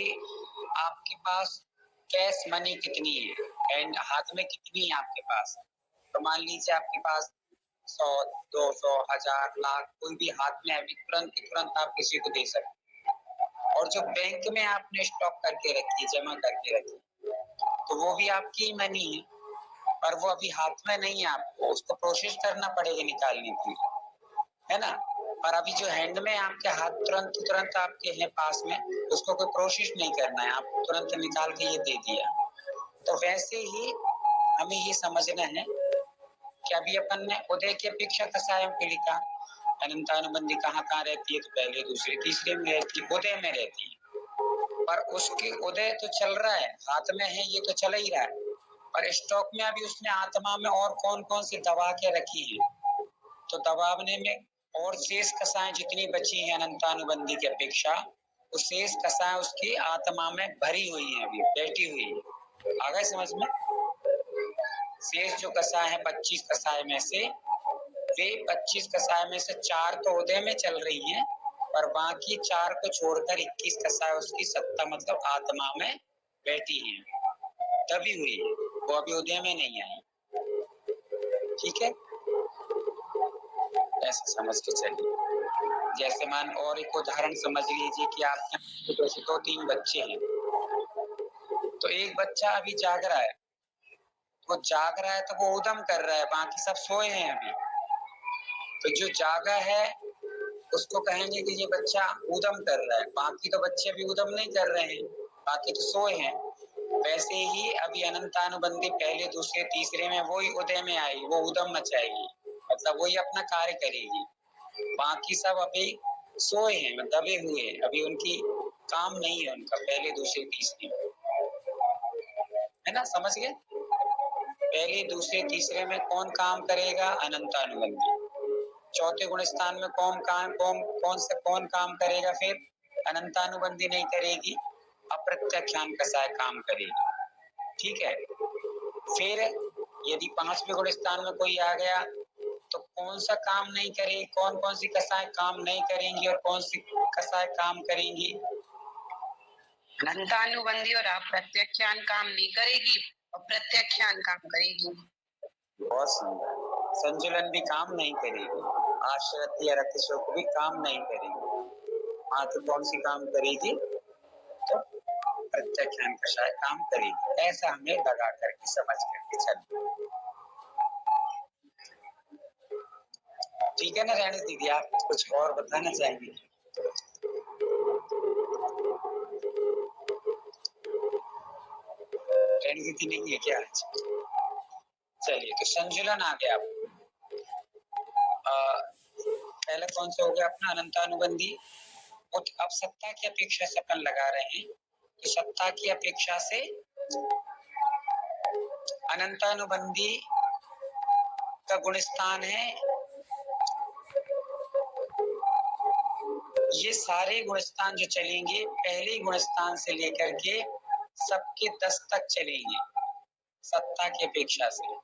Speaker 1: आपके पास कैश मनी कितनी है एंड हाथ में कितनी है आपके पास। तो मान लीजिए आपके पास 100, 200, 1000, लाख कोई भी हाथ में अभी तुरंत आप किसी को दे सकते। और जो बैंक में आपने स्टॉक करके रखी है, जमा करके रखी, तो वो भी आपकी मनी है, पर वो अभी हाथ में नहीं है, आपको उसको प्रोसेस करना पड़ेगा निकालने के लिए, है ना। पर अभी जो हैंड में आपके हाथ तुरंत आपके हैं पास में, उसको कोई प्रोसेस नहीं करना है, आप तुरंत निकाल के ये दे दिया। तो वैसे ही हमें ये समझना है कि अभी अपन ने उदय की अपेक्षा कसायों के लिखा। अनंतानुबंधी कहाँ रहती है, तो पहले, दूसरे, तीसरे में रहती है, उदय में रहती है। पर उसकी उदय तो चल रहा है, हाथ में है, ये तो चल ही रहा है, पर स्टॉक में अभी उसने आत्मा में और कौन कौन सी दबा के रखी है। तो दबावने में और शेष कसाएं जितनी बची हैं अनंतानुबंधी की अपेक्षा, वो शेष कसाएं उसकी आत्मा में भरी हुई हैं, अभी बैठी हुई है। आ गए समझ में? शेष जो कसाएं हैं 25 कसाएं में से, वे 25 कसाएं में से 4 तो उदय में चल रही हैं, पर बाकी 4 को छोड़कर 21 कसाएं उसकी सत्ता मतलब आत्मा में बैठी हैं, दबी हुई है, वो अभी उदय में नहीं आई। ठीक है, ऐसे समझ के चलिए। जैसे मान और एक उदाहरण समझ लीजिए कि आपके जैसे 2-3 बच्चे हैं, तो एक बच्चा अभी जाग रहा है, वो जाग रहा है तो वो उद्यम कर रहा है, बाकी सब सोए हैं अभी। तो जो जागा है उसको कहेंगे कि ये बच्चा उद्यम कर रहा है, बाकी तो बच्चे अभी उद्यम नहीं कर रहे हैं, बाकी तो सोए हैं। वैसे ही अभी अनंतानुबंधी पहले, दूसरे, तीसरे में वही उदय में आई, वो उद्यम मचाएगी, मतलब वही अपना कार्य करेगी। बाकी सब अभी सोए हैं, दबे हुए हैं, अभी उनकी काम नहीं है उनका पहले, दूसरे, तीसरे, है ना। समझ गए? पहले, दूसरे, तीसरे में कौन काम करेगा? अनंतानुबंधी। चौथे गुण स्थान में कौन काम करेगा? फिर अनंतानुबंधी नहीं करेगी, अप्रत्यख्यान कसाय काम करेगी। ठीक है। फिर यदि 5वें गुण स्थान में कोई आ गया तो कौन सा काम नहीं करे, कौन सी कसाय काम नहीं करेंगी और कौन सी कसाय काम करेंगी?
Speaker 6: अनंतानुबंधी और अप्रत्यख्यान काम नहीं करेगी और प्रत्यख्यान काम करेगी।
Speaker 1: बहुत सुंदर। संजुलन भी काम नहीं करेगी, आश्रति या रतिशोक भी काम नहीं करेगी, मात्र कौन सी काम करेगी? तो प्रत्यख्यान कसाय काम करेगी। ऐसा हमें लगा करके समझ करके चलिए। ठीक है ना रानी दीदी, आप कुछ और बताना चाहेंगे? रानी दीदी नहीं है क्या? चलिए, तो संजुलन आ गया। पहले कौन सा हो गया अपना? अनंतानुबंधी। अब सत्ता की अपेक्षा से अपन लगा रहे हैं, तो सत्ता की अपेक्षा से अनंतानुबंधी का गुण स्थान है, ये सारे गुणस्थान जो चलेंगे पहले गुणस्थान से लेकर के सबके 10 तक चलेंगे। सत्ता की अपेक्षा से।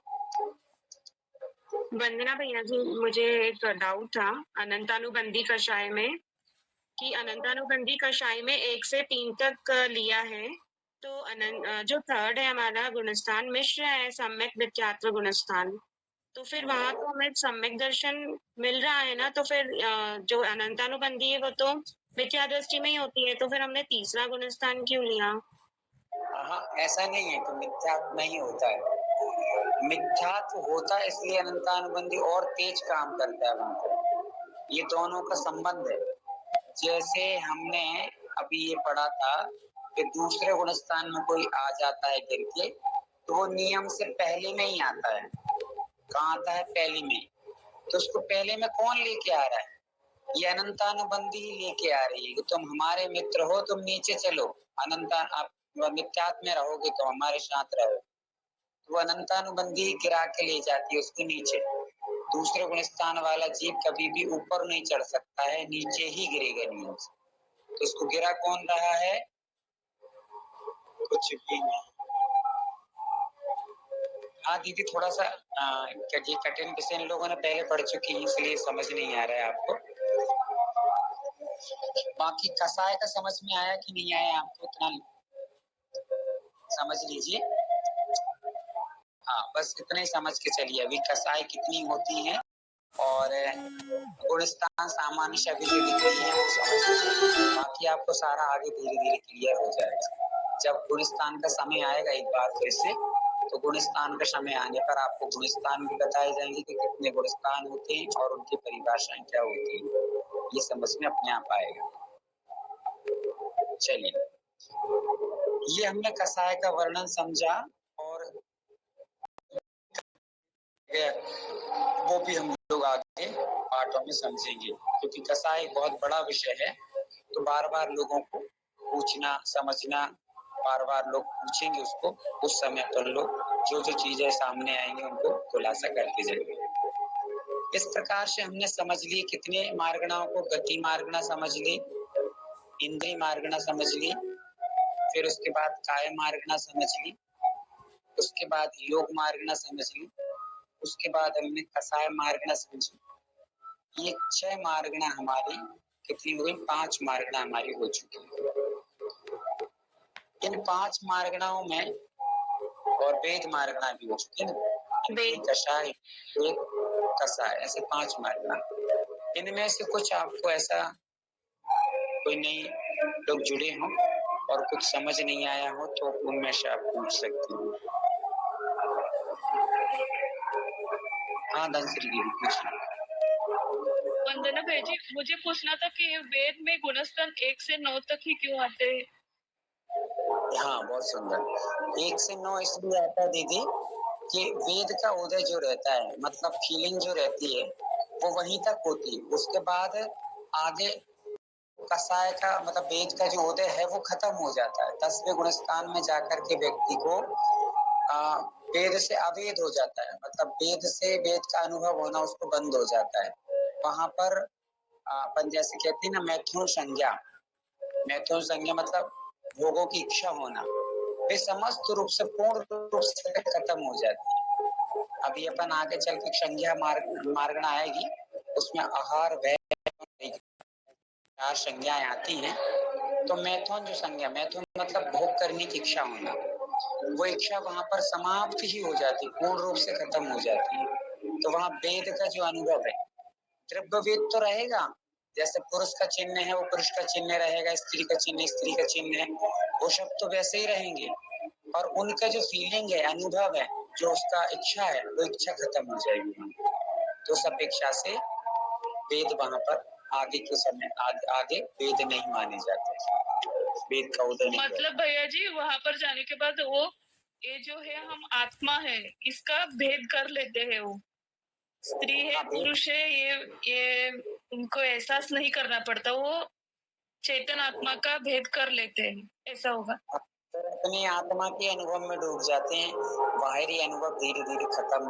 Speaker 6: वंदना भैया जी, मुझे एक डाउट था अनंतानुबंधी कषाय में कि अनंतानुबंधी कषाय में 1 से 3 तक लिया है, तो जो थर्ड है हमारा गुणस्थान मिश्र है, सम्यक मिथ्यात्व गुणस्थान, तो फिर वहां तो हमें सम्यक दर्शन मिल रहा है ना, तो फिर जो अनंतानुबंधी है वो तो मिथ्या दृष्टि में ही होती है, तो फिर हमने तीसरा गुणस्थान क्यों लिया?
Speaker 1: हाँ, ऐसा नहीं है कि मिथ्यात्व नहीं होता है, मिथ्यात्व होता है इसलिए अनंतानुबंधी और तेज काम करता है वहां पर। ये दोनों का संबंध है। जैसे हमने अभी ये पढ़ा था कि दूसरे गुणस्थान में कोई आ जाता है गिर के, तो वो नियम से पहले में ही आता है। कहाँ आता है? पहले में। तो उसको पहले में कौन लेके आ रहा है? ये अनंतानुबंधी ही लेके आ रही है कि तुम हमारे मित्र हो, तुम नीचे चलो, आप मिथ्यात्व में रहोगे तो हमारे साथ रहो। तो वो अनंतानुबंधी गिरा के ले जाती है उसको नीचे। दूसरे गुणस्थान वाला जीव कभी भी ऊपर नहीं चढ़ सकता है, नीचे ही गिरेगा नियम से। तो इसको गिरा कौन रहा है? कुछ भी नहीं। हाँ दीदी, थोड़ा सा ये कठिन विषय इन लोगों ने पहले पढ़ चुकी है इसलिए समझ नहीं आ रहा है आपको। बाकी कसाय का समझ में आया कि नहीं आया आपको? इतना समझ लीजिए। हाँ, बस इतना ही समझ के चलिए। अभी कसाय कितनी होती है और गुणस्थान सामान्य शब्द जो दिख रही है वो समझ लीजिए। बाकी आपको सारा आगे धीरे धीरे क्लियर हो जाएगा। जब गुणस्थान का समय आएगा एक बार फिर से, तो गुणस्थान का समय आने पर आपको गुणस्थान भी बताए जाएंगे कि कितने गुणस्थान होते हैं और उनकी परिभाषाएं क्या होती है। ये समझ में अपने आप आएगा। चलिए, ये हमने कसाय का वर्णन समझा और वो भी हम लोग आगे पाठों में समझेंगे, क्योंकि कसाय एक बहुत बड़ा विषय है। तो बार बार लोगों को पूछना, समझना, बार बार लोग पूछेंगे उसको, उस समय पर लोग जो जो चीजें सामने आएंगे उनको खुलासा करके जाएंगे। इस प्रकार से हमने समझ ली कितने मार्गणाओं को। गति मार्गणा समझ ली, इंद्रिय मार्गणा समझ ली, फिर उसके बाद काय मार्गणा समझ ली, उसके बाद योग मार्गणा समझ ली, उसके बाद हमने कसाय मार्गणा समझी। ये 6 मार्गणा हमारी कितनी हुई? 5 मार्गणा हमारी हो चुकी है। इन 5 मार्गणाओं में और वेद मार्गणा भी हो चुकी है ना, कषाय, वेद, कसाय, ऐसे 5 मार्गणा। इनमें से कुछ आपको ऐसा कोई नई लोग जुड़े हों और कुछ समझ नहीं आया हो तो उनमें से आप पूछ सकते हो। हाँ धनश्री जी पूछिए।
Speaker 4: वंदना भाई जी, मुझे पूछना था कि वेद में गुणस्थान 1 से 9 तक ही क्यों आते हैं?
Speaker 1: हाँ बहुत सुंदर। 1 से 9 इसलिए आता है दीदी कि वेद का उदय जो रहता है, मतलब फीलिंग जो रहती है वो वहीं तक होती है। उसके बाद आगे कसाय का मतलब वेद का जो उदय है वो खत्म हो जाता है। 10वें गुणस्थान में जाकर के व्यक्ति को वेद से अवेद हो जाता है, मतलब वेद से वेद का अनुभव होना उसको बंद हो जाता है। वहां पर अपन जैसे कहते हैं ना मैथुन संज्ञा, मैथुन संज्ञा मतलब भोगों की इच्छा होना, वे समस्त रूप से पूर्ण रूप से खत्म हो जाती है। अभी अपन आगे चल के संज्ञा मार्गणा आएगी, उसमें आहार वह 4 संज्ञाएं आती हैं। तो मैथुन जो संज्ञा, मैथुन मतलब भोग करने की इच्छा होना, वो इच्छा वहां पर समाप्त ही हो जाती, पूर्ण रूप से खत्म हो जाती है। तो वहां वेद का जो अनुभव है, द्रव्य वेद तो रहेगा, जैसे पुरुष का चिन्ह है वो पुरुष का चिन्ह रहेगा, स्त्री का चिन्ह स्त्री का चिन्ह है, वो सब तो वैसे ही रहेंगे। और उनका जो फीलिंग है, अनुभव है, जो उसका इच्छा है, वो इच्छा खत्म हो जाएगी। तो उस अपेक्षा से वेद वहां पर आगे के समय आगे वेद नहीं माने जाते, वेद का उदय नहीं।
Speaker 4: मतलब भैया जी वहां पर जाने के बाद वो ये जो है हम आत्मा है इसका भेद कर लेते हैं। वो स्त्री है पुरुष है ये उनको एहसास नहीं करना पड़ता, वो चेतन आत्मा का भेद कर लेते हैं, ऐसा होगा।
Speaker 1: अपनी आत्मा के अनुभव में डूब जाते हैं, बाहरी अनुभव धीरे धीरे खत्म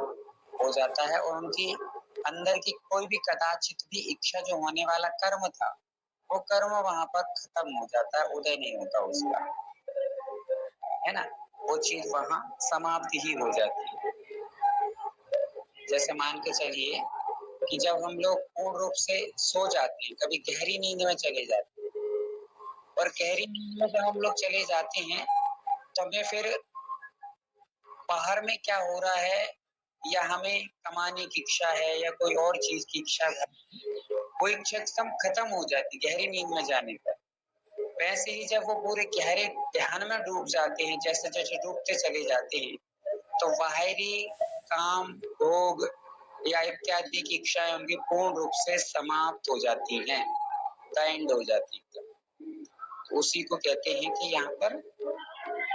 Speaker 1: हो जाता है और उनकी अंदर की कोई भी कदाचित भी इच्छा जो होने वाला कर्म था, वो कर्म वहां पर खत्म हो जाता है, उदय नहीं होता उसका, है ना। वो चीज वहां समाप्त ही हो जाती है। जैसे मान के चलिए कि जब हम लोग पूर्ण रूप से सो जाते हैं, कभी गहरी नींद में चले जाते हैं, और गहरी नींद में जब हम लोग चले जाते हैं तो हमें फिर बाहर में क्या हो रहा है, या हमें कमाने की इच्छा है या कोई और चीज की इच्छा है, वो इच्छा एकदम खत्म हो जाती गहरी नींद में जाने पर। वैसे ही जब वो पूरे गहरे ध्यान में डूब जाते हैं, जैसे जैसे डूबते चले जाते हैं, तो बाहरी काम, भोग या इत्यादि की इच्छाएं उनकी पूर्ण रूप से समाप्त हो जाती हैं, एंड हो जाती है। तो उसी को कहते हैं कि यहाँ पर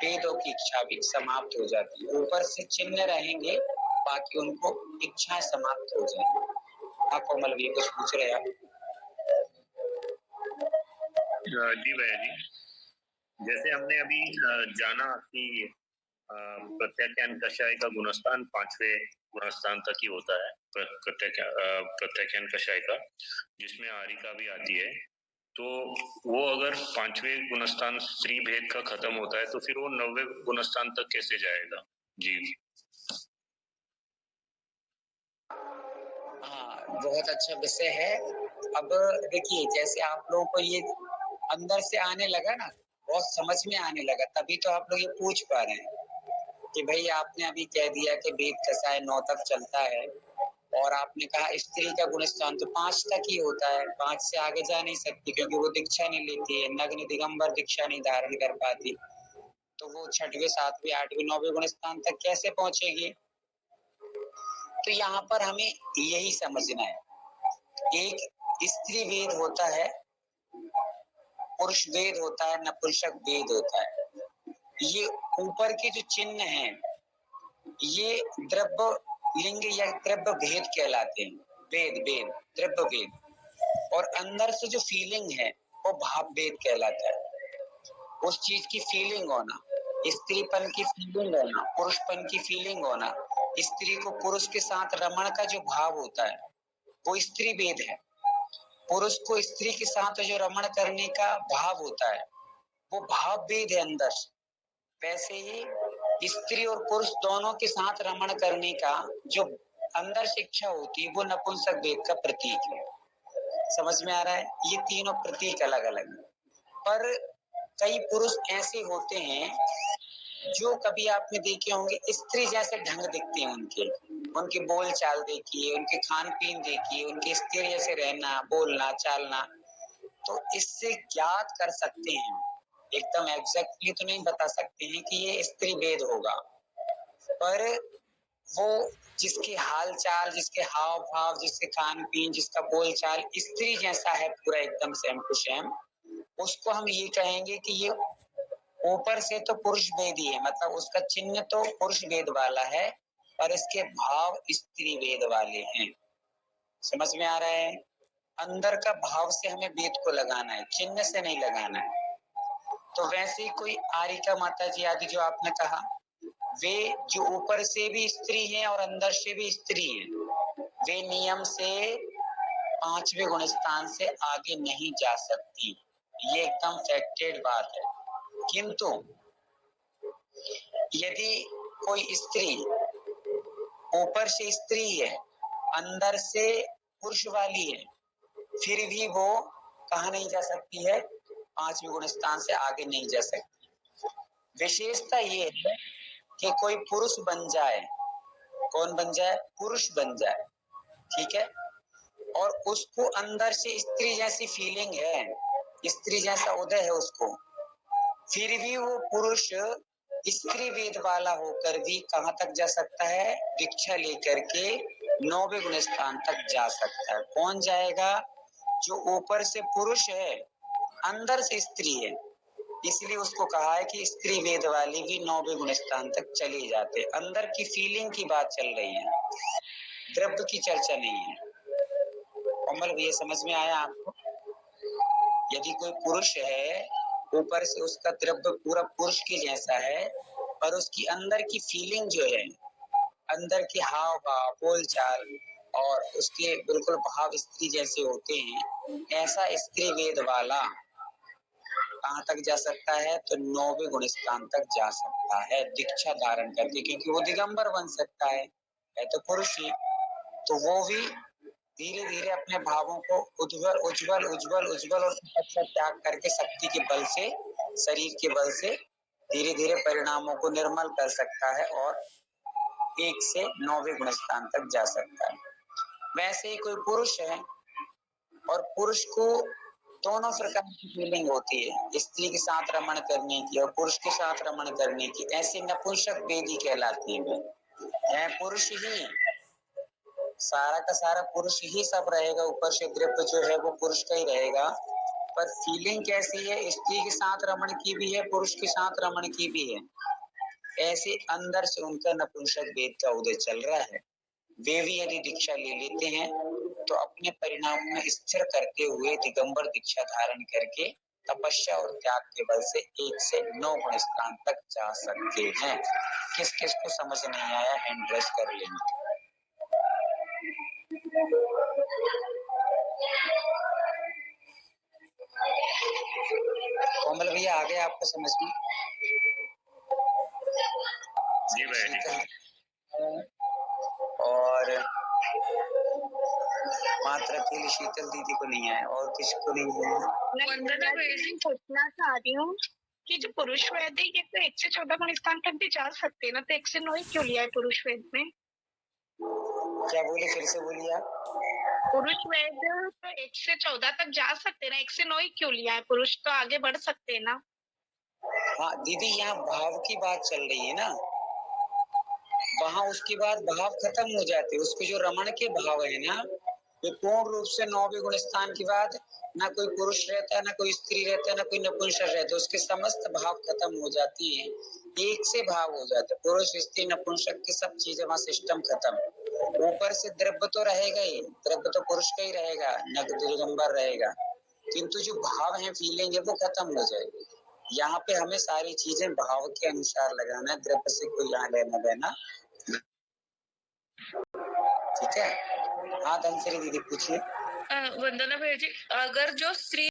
Speaker 1: वेदों की इच्छा भी समाप्त हो जाती है। ऊपर से चिन्ह रहेंगे, बाकी उनको इच्छाएं समाप्त हो जाएंगी। आप कोमल भी कुछ पूछ रहे हैं?
Speaker 2: जी भैया जी, जैसे हमने अभी जाना कि प्रत्याख्यान कषाय का गुणस्थान 5वें गुणस्थान तक ही होता है, प्रत्याख्यान कषाय का, जिसमें आरिका भी आती है। तो वो अगर 5वें गुणस्थान स्त्री भेद का खत्म होता है तो फिर वो 9वें गुणस्थान तक कैसे जाएगा? जी
Speaker 1: हाँ, बहुत अच्छा विषय है। अब देखिए, जैसे आप लोगों को ये अंदर से आने लगा ना, बहुत समझ में आने लगा, तभी तो आप लोग ये पूछ पा रहे हैं कि भाई आपने अभी कह दिया कि वेद कषाय 9 तक चलता है, और आपने कहा स्त्री का गुणस्थान तो 5 तक ही होता है, 5 से आगे जा नहीं सकती, क्योंकि वो दीक्षा नहीं लेती है, नग्न दिगंबर दीक्षा नहीं धारण कर पाती, तो वो 6वें 7वें 8वें 9वें गुणस्थान तक कैसे पहुंचेगी? तो यहाँ पर हमें यही समझना है, एक स्त्री वेद होता है, पुरुष वेद होता है, नपुंसक वेद होता है। ये ऊपर के जो चिन्ह हैं, ये द्रव्य लिंग या द्रव्य भेद कहलाते हैं। वेद वेद द्रव्य वेद, और अंदर से जो फीलिंग है वो भाव वेद कहलाता है। उस चीज की फीलिंग होना, स्त्रीपन की फीलिंग होना, पुरुषपन की फीलिंग होना, स्त्री को पुरुष के साथ रमण का जो भाव होता है वो स्त्री वेद है। पुरुष को स्त्री के साथ जो रमण करने का भाव होता है वो भाव वेद है अंदर से। वैसे ही स्त्री और पुरुष दोनों के साथ रमण करने का जो अंदर से इच्छा होती है वो नपुंसक वेद का प्रतीक है। समझ में आ रहा है? ये तीनों प्रतीक अलग अलग है। पर कई पुरुष ऐसे होते हैं जो कभी आपने देखे होंगे, स्त्री जैसे ढंग दिखते हैं उनके बोल चाल देखिए, उनके खान पीन देखिए, उनके स्त्री जैसे रहना, बोलना, चालना, तो इससे ज्ञात कर सकते हैं, एकदम एग्जैक्टली तो नहीं बता सकते हैं कि ये स्त्री वेद होगा, पर वो जिसके हाल चाल, जिसके हाव भाव, जिसके खान पीन, जिसका बोल चाल स्त्री जैसा है पूरा एकदम सेम टू सेम, उसको हम ये कहेंगे कि ये ऊपर से तो पुरुष वेद ही है, मतलब उसका चिन्ह तो पुरुष वेद वाला है, पर इसके भाव स्त्री वेद वाले हैं। समझ में आ रहा है? अंदर का भाव से हमें वेद को लगाना है, चिन्ह से नहीं लगाना है। तो वैसे ही कोई आरिका माता जी आदि जो आपने कहा, वे जो ऊपर से भी स्त्री हैं और अंदर से भी स्त्री हैं, वे नियम से 5वें गुणस्थान से आगे नहीं जा सकती, ये एकदम फैक्टेड बात है। किंतु यदि कोई स्त्री ऊपर से स्त्री है, अंदर से पुरुष वाली है, फिर भी वो कहाँ नहीं जा सकती है? 5वें गुणस्थान से आगे नहीं जा सकती। विशेषता ये है कि कोई पुरुष बन जाए, कौन बन जाए? पुरुष बन जाए, ठीक है, और उसको अंदर से स्त्री जैसी फीलिंग है, स्त्री जैसा उदय है उसको, फिर भी वो पुरुष स्त्री वेद वाला होकर भी कहाँ तक जा सकता है? दीक्षा लेकर के 9वें गुणस्थान तक जा सकता है। कौन जाएगा? जो ऊपर से पुरुष है, अंदर से स्त्री है, इसलिए उसको कहा है कि स्त्री वेद वाली भी 9वें गुणस्थान तक चले जाते। अंदर की फीलिंग की बात चल रही है, द्रव्य की चर्चा नहीं है। कमल, ये समझ में आया आपको? यदि कोई पुरुष है, ऊपर से उसका द्रव्य पूरा पुरुष के जैसा है, पर उसकी अंदर की फीलिंग जो है, अंदर के हाव भाव, बोल चाल और उसके बिल्कुल भाव स्त्री जैसे होते हैं, ऐसा स्त्री वेद वाला कहाँ तक जा सकता है, तो 9वें गुण स्थान तक जा सकता है दीक्षा धारण करके, क्योंकि वो दिगंबर बन सकता है तो पुरुष ही। तो वो भी धीरे धीरे अपने भावों को उज्जवल उज्जवल उज्जवल उज्जवल और अच्छा त्याग करके शक्ति के बल से, शरीर के बल से धीरे धीरे परिणामों को निर्मल कर सकता है और 1 से 9वें गुण स्थान तक जा सकता है। वैसे ही कोई पुरुष है और पुरुष को दोनों प्रकार की फीलिंग होती है, स्त्री के साथ रमण करने की और पुरुष के साथ रमण करने की, ऐसे नपुंसक वेदी कहलाती है। पुरुष ही सारा का सारा पुरुष ही सब रहेगा, ऊपर से द्रव्य जो है वो पुरुष का ही रहेगा, पर फीलिंग कैसी है, स्त्री के साथ रमण की भी है, पुरुष के साथ रमण की भी है। ऐसे अंदर से उनका नपुंसक वेद का उदय चल रहा है। वे भी यदि दीक्षा ले लेते हैं तो अपने परिणाम में स्थिर करते हुए दिगंबर दीक्षा धारण करके तपस्या और त्याग के बल से 1 से 9 गुण स्थान तक जा सकते हैं। किस किस को समझ नहीं आया हैंड रेस कर लेंगे। कोमल भैया आ गए आपको समझ में?
Speaker 2: जी भैया जी।
Speaker 1: और मात्र अकेली शीतल दीदी को नहीं आया और किसको नहीं आया?
Speaker 6: वंदना मैं पूछना चाह रही हूँ कि जो पुरुष वेद है ये तो 1 से 14 गुण स्थान तक भी जा सकते हैं ना, तो 1 से 9 ही क्यों लिया है पुरुष वेद में?
Speaker 1: क्या बोले, फिर से बोलिए आप।
Speaker 6: पुरुष वेद तो 1 से 14 तक जा सकते हैं ना, 1 से 9 ही क्यों लिया है? पुरुष तो आगे बढ़ सकते हैं ना।
Speaker 1: हाँ दीदी, यहाँ भाव की बात चल रही है ना, वहाँ उसके बाद भाव खत्म हो जाते हैं। उसके जो रमण के भाव है ना, वे पूर्ण रूप से 9वें गुण स्थान के बाद ना कोई पुरुष रहता है, ना कोई स्त्री रहता है, ना कोई नपुंसक रहता है, उसके समस्त भाव खत्म हो जाती हैं, 1 से भाव हो जाते हैं। पुरुष स्त्री नपुंसक की सब चीजें वहाँ सिस्टम खत्म। ऊपर से द्रव्य तो रहेगा ही, द्रव्य तो पुरुष का ही रहेगा, नग दिगंबर रहेगा, किंतु जो भाव है, फीलिंग है, वो खत्म हो जाएगी। यहाँ पे हमें सारी चीजें भाव के अनुसार लगाना, द्रव्य से कोई यहाँ लेना देना। ठीक है, हाँ धनश्री दीदी पूछिए।
Speaker 4: वंदना भैया जी, अगर जो स्त्री